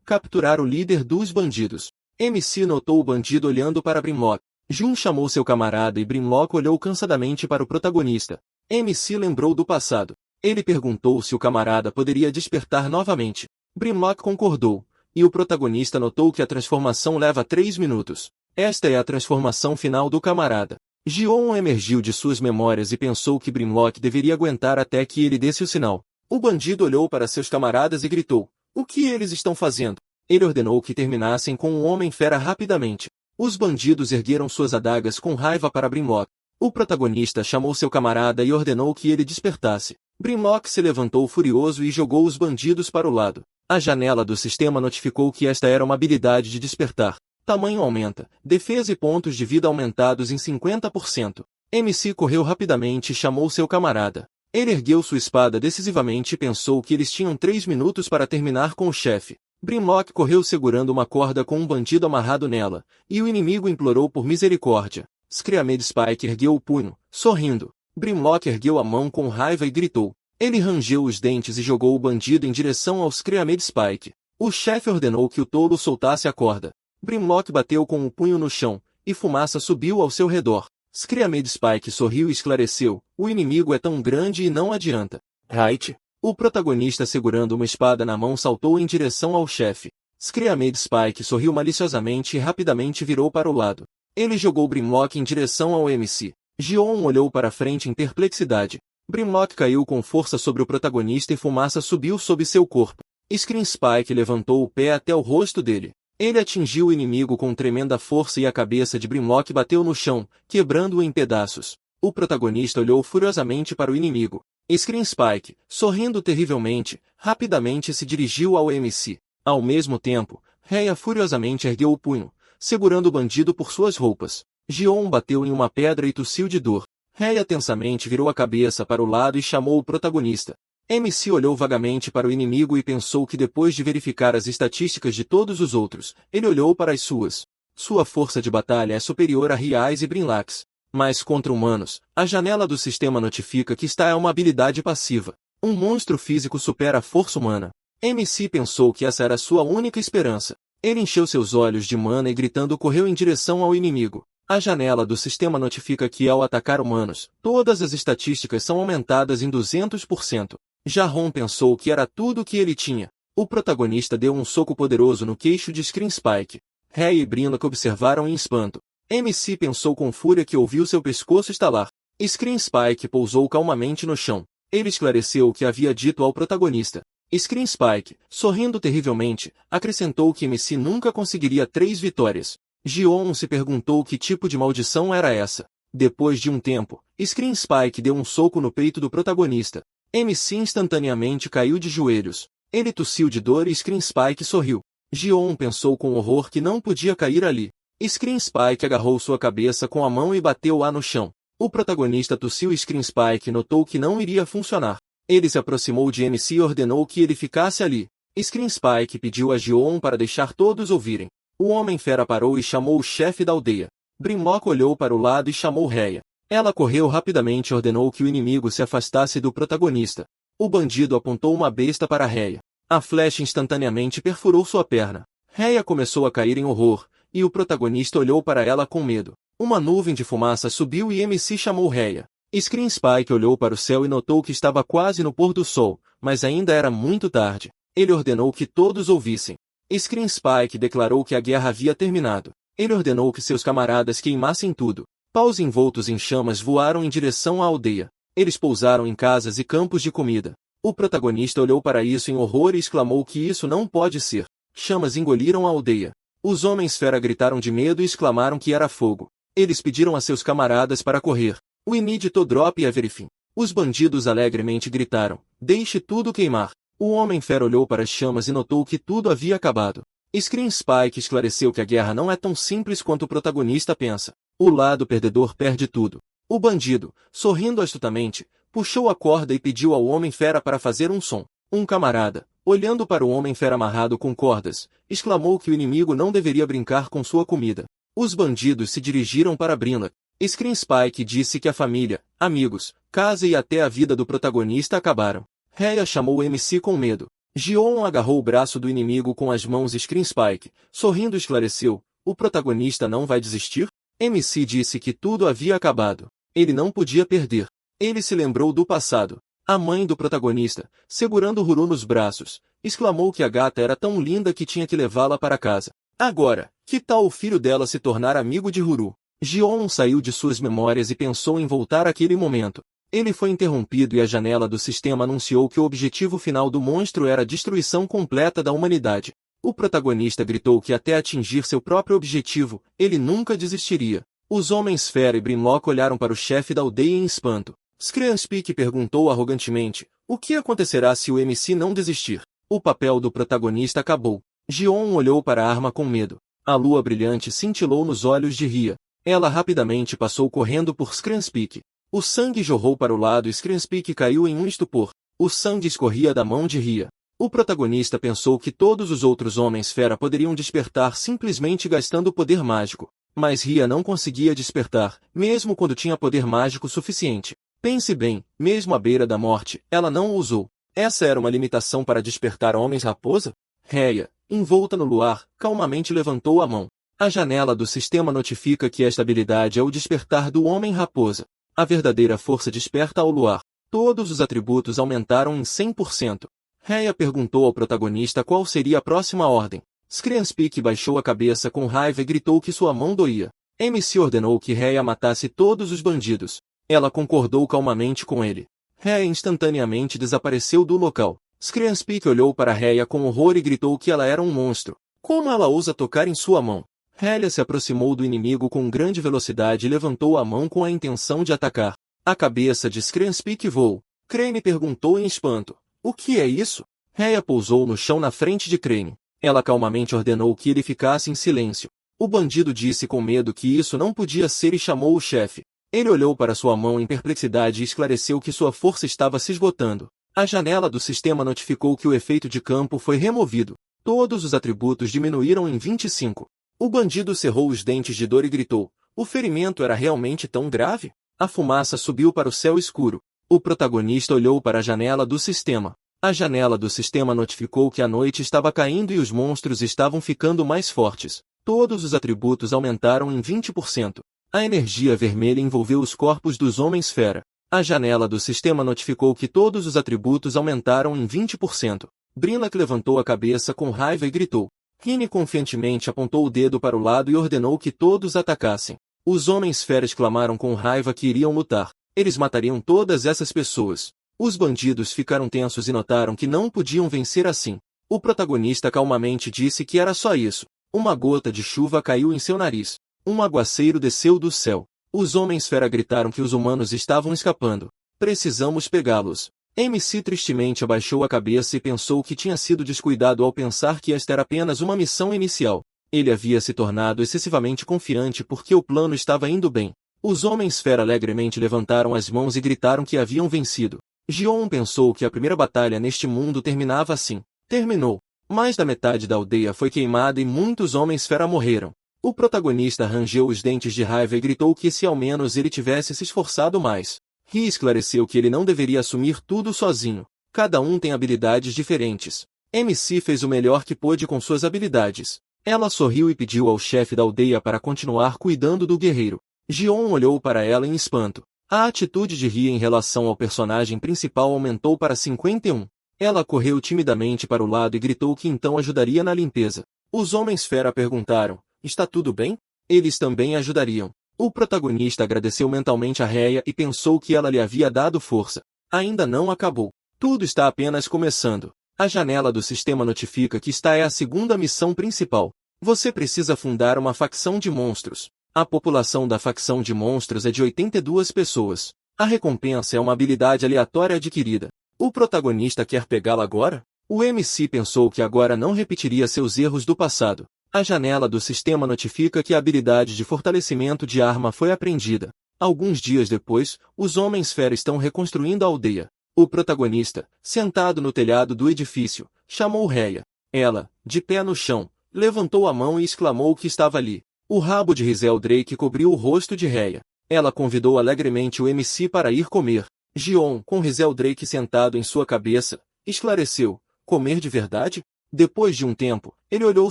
A: capturar o líder dos bandidos. MC notou o bandido olhando para Grimlock. Jun chamou seu camarada e Grimlock olhou cansadamente para o protagonista. MC lembrou do passado. Ele perguntou se o camarada poderia despertar novamente. Grimlock concordou, e o protagonista notou que a transformação leva 3 minutos. Esta é a transformação final do camarada. Ji-On emergiu de suas memórias e pensou que Grimlock deveria aguentar até que ele desse o sinal. O bandido olhou para seus camaradas e gritou: "O que eles estão fazendo?" Ele ordenou que terminassem com o Homem-Fera rapidamente. Os bandidos ergueram suas adagas com raiva para Grimlock. O protagonista chamou seu camarada e ordenou que ele despertasse. Grimlock se levantou furioso e jogou os bandidos para o lado. A janela do sistema notificou que esta era uma habilidade de despertar. Tamanho aumenta. Defesa e pontos de vida aumentados em 50%. MC correu rapidamente e chamou seu camarada. Ele ergueu sua espada decisivamente e pensou que eles tinham 3 minutos para terminar com o chefe. Grimlock correu segurando uma corda com um bandido amarrado nela, e o inimigo implorou por misericórdia. Screamed Spike ergueu o punho, sorrindo. Grimlock ergueu a mão com raiva e gritou. Ele rangeu os dentes e jogou o bandido em direção ao Screamed Spike. O chefe ordenou que o tolo soltasse a corda. Grimlock bateu com o punho no chão, e fumaça subiu ao seu redor. Screamed Spike sorriu e esclareceu: "O inimigo é tão grande e não adianta." Right? O protagonista segurando uma espada na mão saltou em direção ao chefe. Screamed Spike sorriu maliciosamente e rapidamente virou para o lado. Ele jogou Grimlock em direção ao MC. Ji-On olhou para frente em perplexidade. Grimlock caiu com força sobre o protagonista e fumaça subiu sob seu corpo. Scream Spike levantou o pé até o rosto dele. Ele atingiu o inimigo com tremenda força e a cabeça de Grimlock bateu no chão, quebrando-o em pedaços. O protagonista olhou furiosamente para o inimigo. Scream Spike, sorrindo terrivelmente, rapidamente se dirigiu ao MC. Ao mesmo tempo, Rhea furiosamente ergueu o punho, segurando o bandido por suas roupas. Ji-On bateu em uma pedra e tossiu de dor. Rhea tensamente virou a cabeça para o lado e chamou o protagonista. MC olhou vagamente para o inimigo e pensou que depois de verificar as estatísticas de todos os outros, ele olhou para as suas. Sua força de batalha é superior a Riais e Brinlax. Mas contra humanos, a janela do sistema notifica que esta é uma habilidade passiva. Um monstro físico supera a força humana. MC pensou que essa era sua única esperança. Ele encheu seus olhos de mana e gritando correu em direção ao inimigo. A janela do sistema notifica que ao atacar humanos, todas as estatísticas são aumentadas em 200%. Jarron pensou que era tudo o que ele tinha. O protagonista deu um soco poderoso no queixo de Scream Spike. Rhea e Brinlock observaram em espanto. MC pensou com fúria que ouviu seu pescoço estalar. Scream Spike pousou calmamente no chão. Ele esclareceu o que havia dito ao protagonista. Scream Spike, sorrindo terrivelmente, acrescentou que MC nunca conseguiria 3 vitórias. Ji-On se perguntou que tipo de maldição era essa. Depois de um tempo, Scream Spike deu um soco no peito do protagonista. MC instantaneamente caiu de joelhos. Ele tossiu de dor e Scream Spike sorriu. Ji-On pensou com horror que não podia cair ali. Scream Spike agarrou sua cabeça com a mão e bateu-a no chão. O protagonista tossiu e Scream Spike notou que não iria funcionar. Ele se aproximou de MC e ordenou que ele ficasse ali. Scream Spike pediu a Ji-On para deixar todos ouvirem. O Homem-Fera parou e chamou o chefe da aldeia. Grimlock olhou para o lado e chamou Rhea. Ela correu rapidamente e ordenou que o inimigo se afastasse do protagonista. O bandido apontou uma besta para Rhea. A flecha instantaneamente perfurou sua perna. Rhea começou a cair em horror, e o protagonista olhou para ela com medo. Uma nuvem de fumaça subiu e MC chamou Rhea. Scream Spike olhou para o céu e notou que estava quase no pôr do sol, mas ainda era muito tarde. Ele ordenou que todos ouvissem. Scream Spike declarou que a guerra havia terminado. Ele ordenou que seus camaradas queimassem tudo. Paus envoltos em chamas voaram em direção à aldeia. Eles pousaram em casas e campos de comida. O protagonista olhou para isso em horror e exclamou que isso não pode ser. Chamas engoliram a aldeia. Os Homens-Fera gritaram de medo e exclamaram que era fogo. Eles pediram a seus camaradas para correr. We need to drop everything. Os bandidos alegremente gritaram: "Deixe tudo queimar." O Homem-Fera olhou para as chamas e notou que tudo havia acabado. Scream Spike esclareceu que a guerra não é tão simples quanto o protagonista pensa. O lado perdedor perde tudo. O bandido, sorrindo astutamente, puxou a corda e pediu ao Homem-Fera para fazer um som. Um camarada, olhando para o Homem-Fera amarrado com cordas, exclamou que o inimigo não deveria brincar com sua comida. Os bandidos se dirigiram para Brinla. Scream Spike disse que a família, amigos, casa e até a vida do protagonista acabaram. Rhea chamou o MC com medo. Ji-On agarrou o braço do inimigo com as mãos e Scream Spike, sorrindo esclareceu, o protagonista não vai desistir? MC disse que tudo havia acabado. Ele não podia perder. Ele se lembrou do passado. A mãe do protagonista, segurando Huru nos braços, exclamou que a gata era tão linda que tinha que levá-la para casa. Agora, que tal o filho dela se tornar amigo de Huru? Ji-On saiu de suas memórias e pensou em voltar àquele momento. Ele foi interrompido e a janela do sistema anunciou que o objetivo final do monstro era a destruição completa da humanidade. O protagonista gritou que até atingir seu próprio objetivo, ele nunca desistiria. Os Homens-Fera e Grimlock olharam para o chefe da aldeia em espanto. Screamspeak perguntou arrogantemente, o que acontecerá se o MC não desistir? O papel do protagonista acabou. Ji-On olhou para a arma com medo. A lua brilhante cintilou nos olhos de Rhea. Ela rapidamente passou correndo por Screamspeak. O sangue jorrou para o lado e Screamspeak caiu em um estupor. O sangue escorria da mão de Rhea. O protagonista pensou que todos os outros Homens-Fera poderiam despertar simplesmente gastando poder mágico. Mas Rhea não conseguia despertar, mesmo quando tinha poder mágico suficiente. Pense bem, mesmo à beira da morte, ela não o usou. Essa era uma limitação para despertar Homens-Raposa? Rhea, envolta no luar, calmamente levantou a mão. A janela do sistema notifica que esta habilidade é o despertar do Homem-Raposa. A verdadeira força desperta ao luar. Todos os atributos aumentaram em 100%. Rhea perguntou ao protagonista qual seria a próxima ordem. Screamspeak baixou a cabeça com raiva e gritou que sua mão doía. MC ordenou que Rhea matasse todos os bandidos. Ela concordou calmamente com ele. Rhea instantaneamente desapareceu do local. Screamspeak olhou para Rhea com horror e gritou que ela era um monstro. Como ela ousa tocar em sua mão? Rhea se aproximou do inimigo com grande velocidade e levantou a mão com a intenção de atacar. A cabeça de Screamspeak voou. Crane perguntou em espanto. O que é isso? Rhea pousou no chão na frente de Crane. Ela calmamente ordenou que ele ficasse em silêncio. O bandido disse com medo que isso não podia ser e chamou o chefe. Ele olhou para sua mão em perplexidade e esclareceu que sua força estava se esgotando. A janela do sistema notificou que o efeito de campo foi removido. Todos os atributos diminuíram em 25. O bandido cerrou os dentes de dor e gritou. O ferimento era realmente tão grave? A fumaça subiu para o céu escuro. O protagonista olhou para a janela do sistema. A janela do sistema notificou que a noite estava caindo e os monstros estavam ficando mais fortes. Todos os atributos aumentaram em 20%. A energia vermelha envolveu os corpos dos Homens-Fera. A janela do sistema notificou que todos os atributos aumentaram em 20%. Brinlock levantou a cabeça com raiva e gritou. Rini confiantemente apontou o dedo para o lado e ordenou que todos atacassem. Os Homens-Fera exclamaram com raiva que iriam lutar. Eles matariam todas essas pessoas. Os bandidos ficaram tensos e notaram que não podiam vencer assim. O protagonista calmamente disse que era só isso. Uma gota de chuva caiu em seu nariz. Um aguaceiro desceu do céu. Os Homens-Fera gritaram que os humanos estavam escapando. Precisamos pegá-los. MC tristemente abaixou a cabeça e pensou que tinha sido descuidado ao pensar que esta era apenas uma missão inicial. Ele havia se tornado excessivamente confiante porque o plano estava indo bem. Os Homens-Fera alegremente levantaram as mãos e gritaram que haviam vencido. Ji-On pensou que a primeira batalha neste mundo terminava assim. Terminou. Mais da metade da aldeia foi queimada e muitos Homens-Fera morreram. O protagonista rangeu os dentes de raiva e gritou que se ao menos ele tivesse se esforçado mais. Ri esclareceu que ele não deveria assumir tudo sozinho. Cada um tem habilidades diferentes. MC fez o melhor que pôde com suas habilidades. Ela sorriu e pediu ao chefe da aldeia para continuar cuidando do guerreiro. Ji-On olhou para ela em espanto. A atitude de Ri em relação ao personagem principal aumentou para 51. Ela correu timidamente para o lado e gritou que então ajudaria na limpeza. Os Homens-Fera perguntaram, está tudo bem? Eles também ajudariam. O protagonista agradeceu mentalmente a Rhea e pensou que ela lhe havia dado força. Ainda não acabou. Tudo está apenas começando. A janela do sistema notifica que esta é a segunda missão principal. Você precisa fundar uma facção de monstros. A população da facção de monstros é de 82 pessoas. A recompensa é uma habilidade aleatória adquirida. O protagonista quer pegá-la agora? O MC pensou que agora não repetiria seus erros do passado. A janela do sistema notifica que a habilidade de fortalecimento de arma foi apreendida. Alguns dias depois, os Homens-Fera estão reconstruindo a aldeia. O protagonista, sentado no telhado do edifício, chamou Rhea. Ela, de pé no chão, levantou a mão e exclamou que estava ali. O rabo de Rizel Drake cobriu o rosto de Rhea. Ela convidou alegremente o MC para ir comer. Gion, com Rizel Drake sentado em sua cabeça, esclareceu: comer de verdade? Depois de um tempo, ele olhou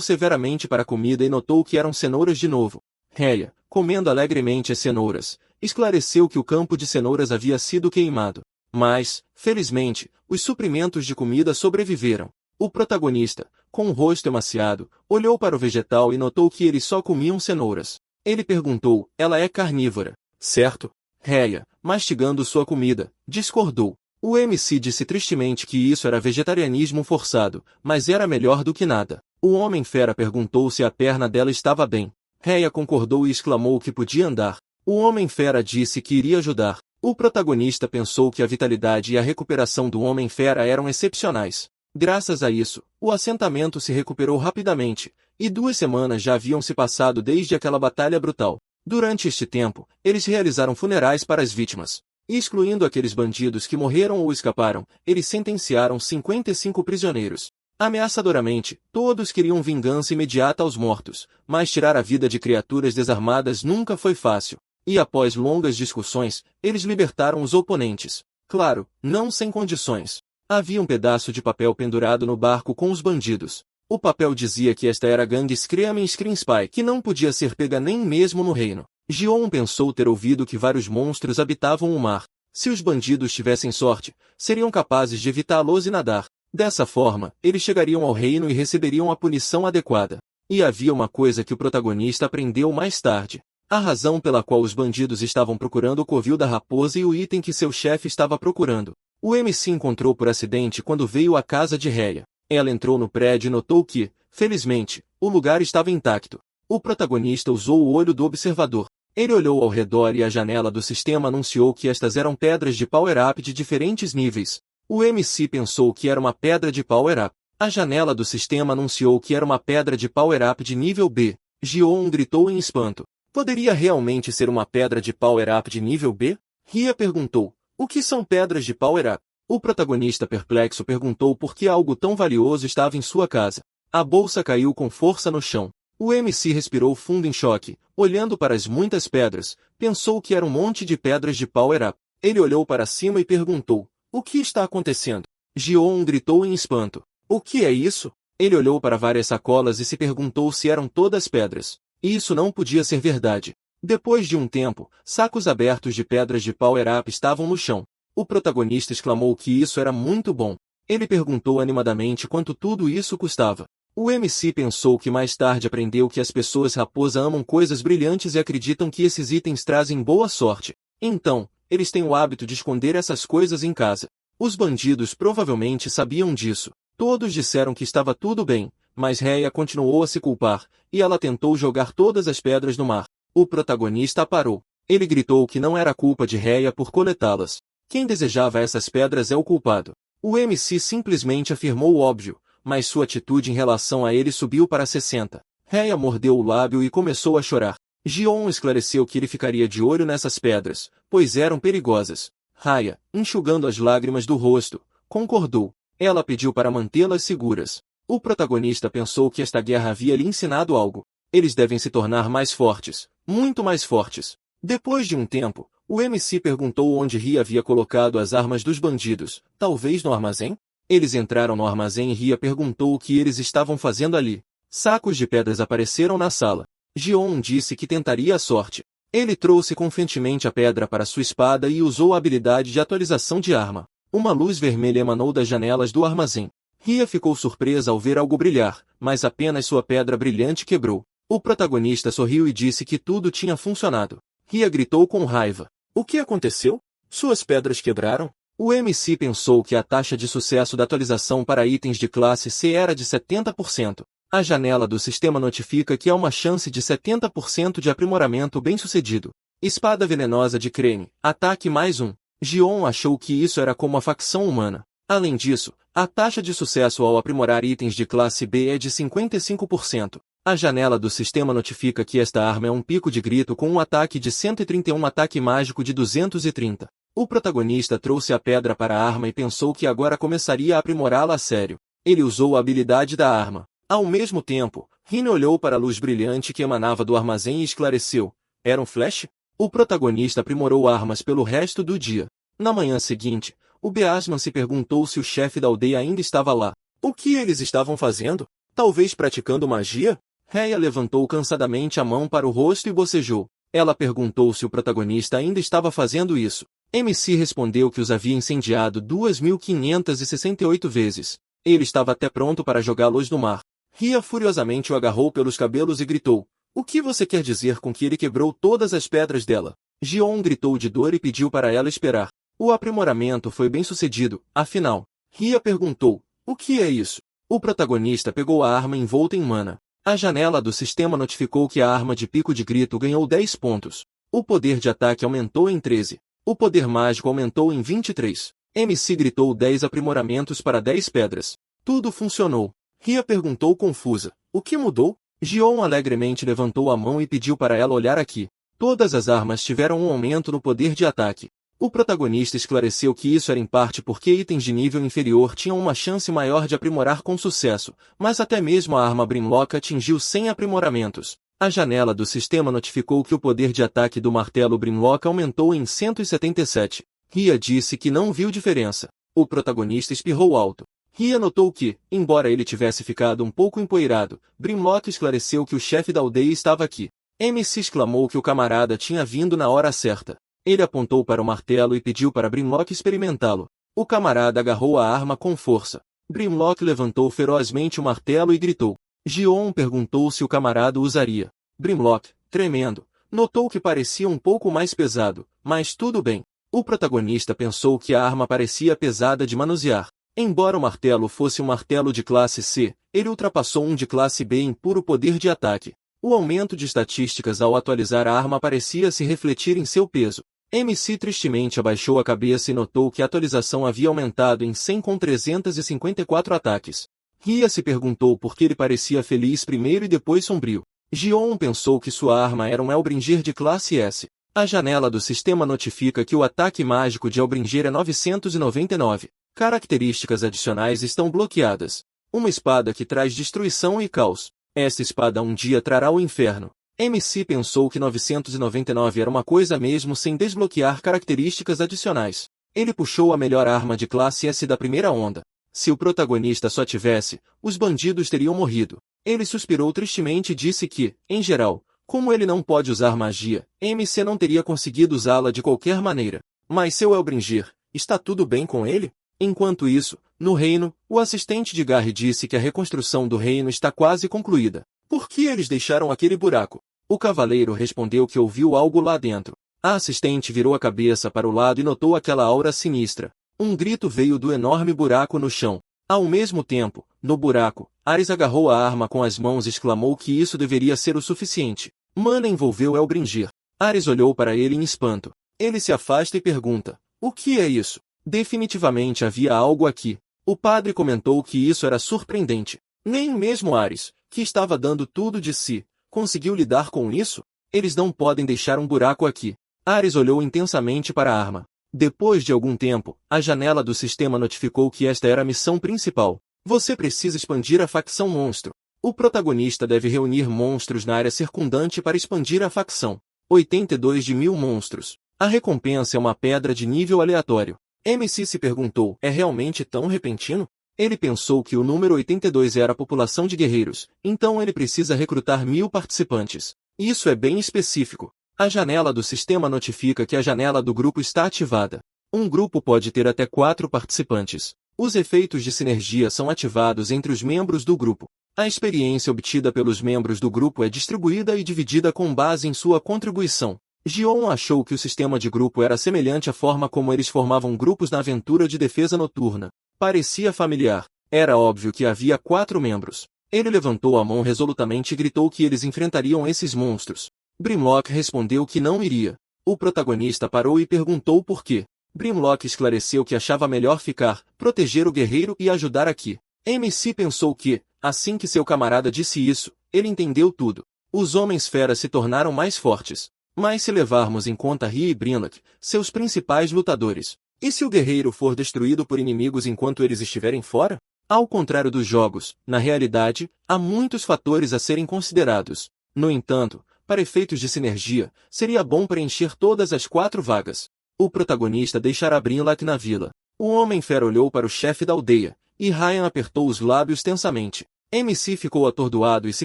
A: severamente para a comida e notou que eram cenouras de novo. Rhea, comendo alegremente as cenouras, esclareceu que o campo de cenouras havia sido queimado. Mas, felizmente, os suprimentos de comida sobreviveram. O protagonista, com o rosto emaciado, olhou para o vegetal e notou que eles só comiam cenouras. Ele perguntou: ela é carnívora, certo? Rhea, mastigando sua comida, discordou. O MC disse tristemente que isso era vegetarianismo forçado, mas era melhor do que nada. O Homem-Fera perguntou se a perna dela estava bem. Rhea concordou e exclamou que podia andar. O Homem-Fera disse que iria ajudar. O protagonista pensou que a vitalidade e a recuperação do Homem-Fera eram excepcionais. Graças a isso, o assentamento se recuperou rapidamente, e 2 semanas já haviam se passado desde aquela batalha brutal. Durante este tempo, eles realizaram funerais para as vítimas. Excluindo aqueles bandidos que morreram ou escaparam, eles sentenciaram 55 prisioneiros. Ameaçadoramente, todos queriam vingança imediata aos mortos, mas tirar a vida de criaturas desarmadas nunca foi fácil. E após longas discussões, eles libertaram os oponentes. Claro, não sem condições. Havia um pedaço de papel pendurado no barco com os bandidos. O papel dizia que esta era a gangue Screaming Screamspy, que não podia ser pega nem mesmo no reino. Gion pensou ter ouvido que vários monstros habitavam o mar. Se os bandidos tivessem sorte, seriam capazes de evitá-los e nadar. Dessa forma, eles chegariam ao reino e receberiam a punição adequada. E havia uma coisa que o protagonista aprendeu mais tarde. A razão pela qual os bandidos estavam procurando o covil da raposa e o item que seu chefe estava procurando. O MC encontrou por acidente quando veio à casa de Rhea. Ela entrou no prédio e notou que, felizmente, o lugar estava intacto. O protagonista usou o olho do observador. Ele olhou ao redor e a janela do sistema anunciou que estas eram pedras de power-up de diferentes níveis. O MC pensou que era uma pedra de power-up. A janela do sistema anunciou que era uma pedra de power-up de nível B. Gion gritou em espanto. Poderia realmente ser uma pedra de power-up de nível B? Rhea perguntou. O que são pedras de power-up? O protagonista perplexo perguntou por que algo tão valioso estava em sua casa. A bolsa caiu com força no chão. O MC respirou fundo em choque. Olhando para as muitas pedras, pensou que era um monte de pedras de power-up. Ele olhou para cima e perguntou: o que está acontecendo? Gion gritou em espanto. O que é isso? Ele olhou para várias sacolas e se perguntou se eram todas pedras. Isso não podia ser verdade. Depois de um tempo, sacos abertos de pedras de power-up estavam no chão. O protagonista exclamou que isso era muito bom. Ele perguntou animadamente quanto tudo isso custava. O MC pensou que mais tarde aprendeu que as pessoas raposa amam coisas brilhantes e acreditam que esses itens trazem boa sorte. Então, eles têm o hábito de esconder essas coisas em casa. Os bandidos provavelmente sabiam disso. Todos disseram que estava tudo bem, mas Rhea continuou a se culpar, e ela tentou jogar todas as pedras no mar. O protagonista a parou. Ele gritou que não era culpa de Rhea por coletá-las. Quem desejava essas pedras é o culpado. O MC simplesmente afirmou o óbvio, mas sua atitude em relação a ele subiu para 60. Rhea mordeu o lábio e começou a chorar. Gion esclareceu que ele ficaria de olho nessas pedras, pois eram perigosas. Rhea, enxugando as lágrimas do rosto, concordou. Ela pediu para mantê-las seguras. O protagonista pensou que esta guerra havia lhe ensinado algo. Eles devem se tornar mais fortes, muito mais fortes. Depois de um tempo, o MC perguntou onde Rhea havia colocado as armas dos bandidos, talvez no armazém? Eles entraram no armazém e Rhea perguntou o que eles estavam fazendo ali. Sacos de pedras apareceram na sala. Gion disse que tentaria a sorte. Ele trouxe confiantemente a pedra para sua espada e usou a habilidade de atualização de arma. Uma luz vermelha emanou das janelas do armazém. Rhea ficou surpresa ao ver algo brilhar, mas apenas sua pedra brilhante quebrou. O protagonista sorriu e disse que tudo tinha funcionado. Rhea gritou com raiva. O que aconteceu? Suas pedras quebraram? O MC pensou que a taxa de sucesso da atualização para itens de classe C era de 70%. A janela do sistema notifica que há uma chance de 70% de aprimoramento bem-sucedido. Espada venenosa de Crane. Ataque mais um. Gion achou que isso era como a facção humana. Além disso, a taxa de sucesso ao aprimorar itens de classe B é de 55%. A janela do sistema notifica que esta arma é um pico de grito com um ataque de 130 e um ataque mágico de 230. O protagonista trouxe a pedra para a arma e pensou que agora começaria a aprimorá-la a sério. Ele usou a habilidade da arma. Ao mesmo tempo, Rin olhou para a luz brilhante que emanava do armazém e esclareceu. Era um flash? O protagonista aprimorou armas pelo resto do dia. Na manhã seguinte, o Beasman se perguntou se o chefe da aldeia ainda estava lá. O que eles estavam fazendo? Talvez praticando magia? Rhea levantou cansadamente a mão para o rosto e bocejou. Ela perguntou se o protagonista ainda estava fazendo isso. MC respondeu que os havia incendiado 2.568 vezes. Ele estava até pronto para jogá-los no mar. Rhea furiosamente o agarrou pelos cabelos e gritou. O que você quer dizer com que ele quebrou todas as pedras dela? Gion gritou de dor e pediu para ela esperar. O aprimoramento foi bem sucedido, afinal. Rhea perguntou. O que é isso? O protagonista pegou a arma envolta em mana. A janela do sistema notificou que a arma de pico de grito ganhou 10 pontos. O poder de ataque aumentou em 13. O poder mágico aumentou em 23. MC gritou 10 aprimoramentos para 10 pedras. Tudo funcionou. Rhea perguntou confusa. O que mudou? Gion alegremente levantou a mão e pediu para ela olhar aqui. Todas as armas tiveram um aumento no poder de ataque. O protagonista esclareceu que isso era em parte porque itens de nível inferior tinham uma chance maior de aprimorar com sucesso, mas até mesmo a arma Brimlock atingiu 100 aprimoramentos. A janela do sistema notificou que o poder de ataque do martelo Brimlock aumentou em 177. Rhea disse que não viu diferença. O protagonista espirrou alto. Rhea notou que, embora ele tivesse ficado um pouco empoeirado, Brimlock esclareceu que o chefe da aldeia estava aqui. MC exclamou que o camarada tinha vindo na hora certa. Ele apontou para o martelo e pediu para Brimlock experimentá-lo. O camarada agarrou a arma com força. Brimlock levantou ferozmente o martelo e gritou. Gion perguntou se o camarada usaria. Brimlock, tremendo, notou que parecia um pouco mais pesado, mas tudo bem. O protagonista pensou que a arma parecia pesada de manusear. Embora o martelo fosse um martelo de classe C, ele ultrapassou um de classe B em puro poder de ataque. O aumento de estatísticas ao atualizar a arma parecia se refletir em seu peso. MC tristemente abaixou a cabeça e notou que a atualização havia aumentado em 100 com 354 ataques. Rhea se perguntou por que ele parecia feliz primeiro e depois sombrio. Gion pensou que sua arma era um Elbringer de classe S. A janela do sistema notifica que o ataque mágico de Elbringer é 999. Características adicionais estão bloqueadas. Uma espada que traz destruição e caos. Essa espada um dia trará o inferno. MC pensou que 999 era uma coisa mesmo sem desbloquear características adicionais. Ele puxou a melhor arma de classe S da primeira onda. Se o protagonista só tivesse, os bandidos teriam morrido. Ele suspirou tristemente e disse que, em geral, como ele não pode usar magia, MC não teria conseguido usá-la de qualquer maneira. Mas seu Elbringer, está tudo bem com ele? Enquanto isso, no reino, o assistente de Garry disse que a reconstrução do reino está quase concluída. Por que eles deixaram aquele buraco? O cavaleiro respondeu que ouviu algo lá dentro. A assistente virou a cabeça para o lado e notou aquela aura sinistra. Um grito veio do enorme buraco no chão. Ao mesmo tempo, no buraco, Ares agarrou a arma com as mãos e exclamou que isso deveria ser o suficiente. Mana envolveu Elbringer. Ares olhou para ele em espanto. Ele se afasta e pergunta, o que é isso? Definitivamente havia algo aqui. O padre comentou que isso era surpreendente. Nem mesmo Ares, que estava dando tudo de si, conseguiu lidar com isso? Eles não podem deixar um buraco aqui. Ares olhou intensamente para a arma. Depois de algum tempo, a janela do sistema notificou que esta era a missão principal. Você precisa expandir a facção monstro. O protagonista deve reunir monstros na área circundante para expandir a facção. 82 de 1000 monstros. A recompensa é uma pedra de nível aleatório. MC se perguntou, é realmente tão repentino? Ele pensou que o número 82 era a população de guerreiros, então ele precisa recrutar 1000 participantes. Isso é bem específico. A janela do sistema notifica que a janela do grupo está ativada. Um grupo pode ter até 4 participantes. Os efeitos de sinergia são ativados entre os membros do grupo. A experiência obtida pelos membros do grupo é distribuída e dividida com base em sua contribuição. Gion achou que o sistema de grupo era semelhante à forma como eles formavam grupos na aventura de defesa noturna. Parecia familiar. Era óbvio que havia 4 membros. Ele levantou a mão resolutamente e gritou que eles enfrentariam esses monstros. Brimlock respondeu que não iria. O protagonista parou e perguntou por quê. Grimlock esclareceu que achava melhor ficar, proteger o guerreiro e ajudar aqui. MC pensou que, assim que seu camarada disse isso, ele entendeu tudo. Os Homens-Fera se tornaram mais fortes. Mas se levarmos em conta Ri e Grimlock, seus principais lutadores, e se o guerreiro for destruído por inimigos enquanto eles estiverem fora? Ao contrário dos jogos, na realidade, há muitos fatores a serem considerados. No entanto, para efeitos de sinergia, seria bom preencher todas as 4 vagas. O protagonista deixará Grimlock na vila. O Homem-Fera olhou para o chefe da aldeia, e Ryan apertou os lábios tensamente. MC ficou atordoado e se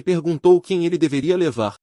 A: perguntou quem ele deveria levar.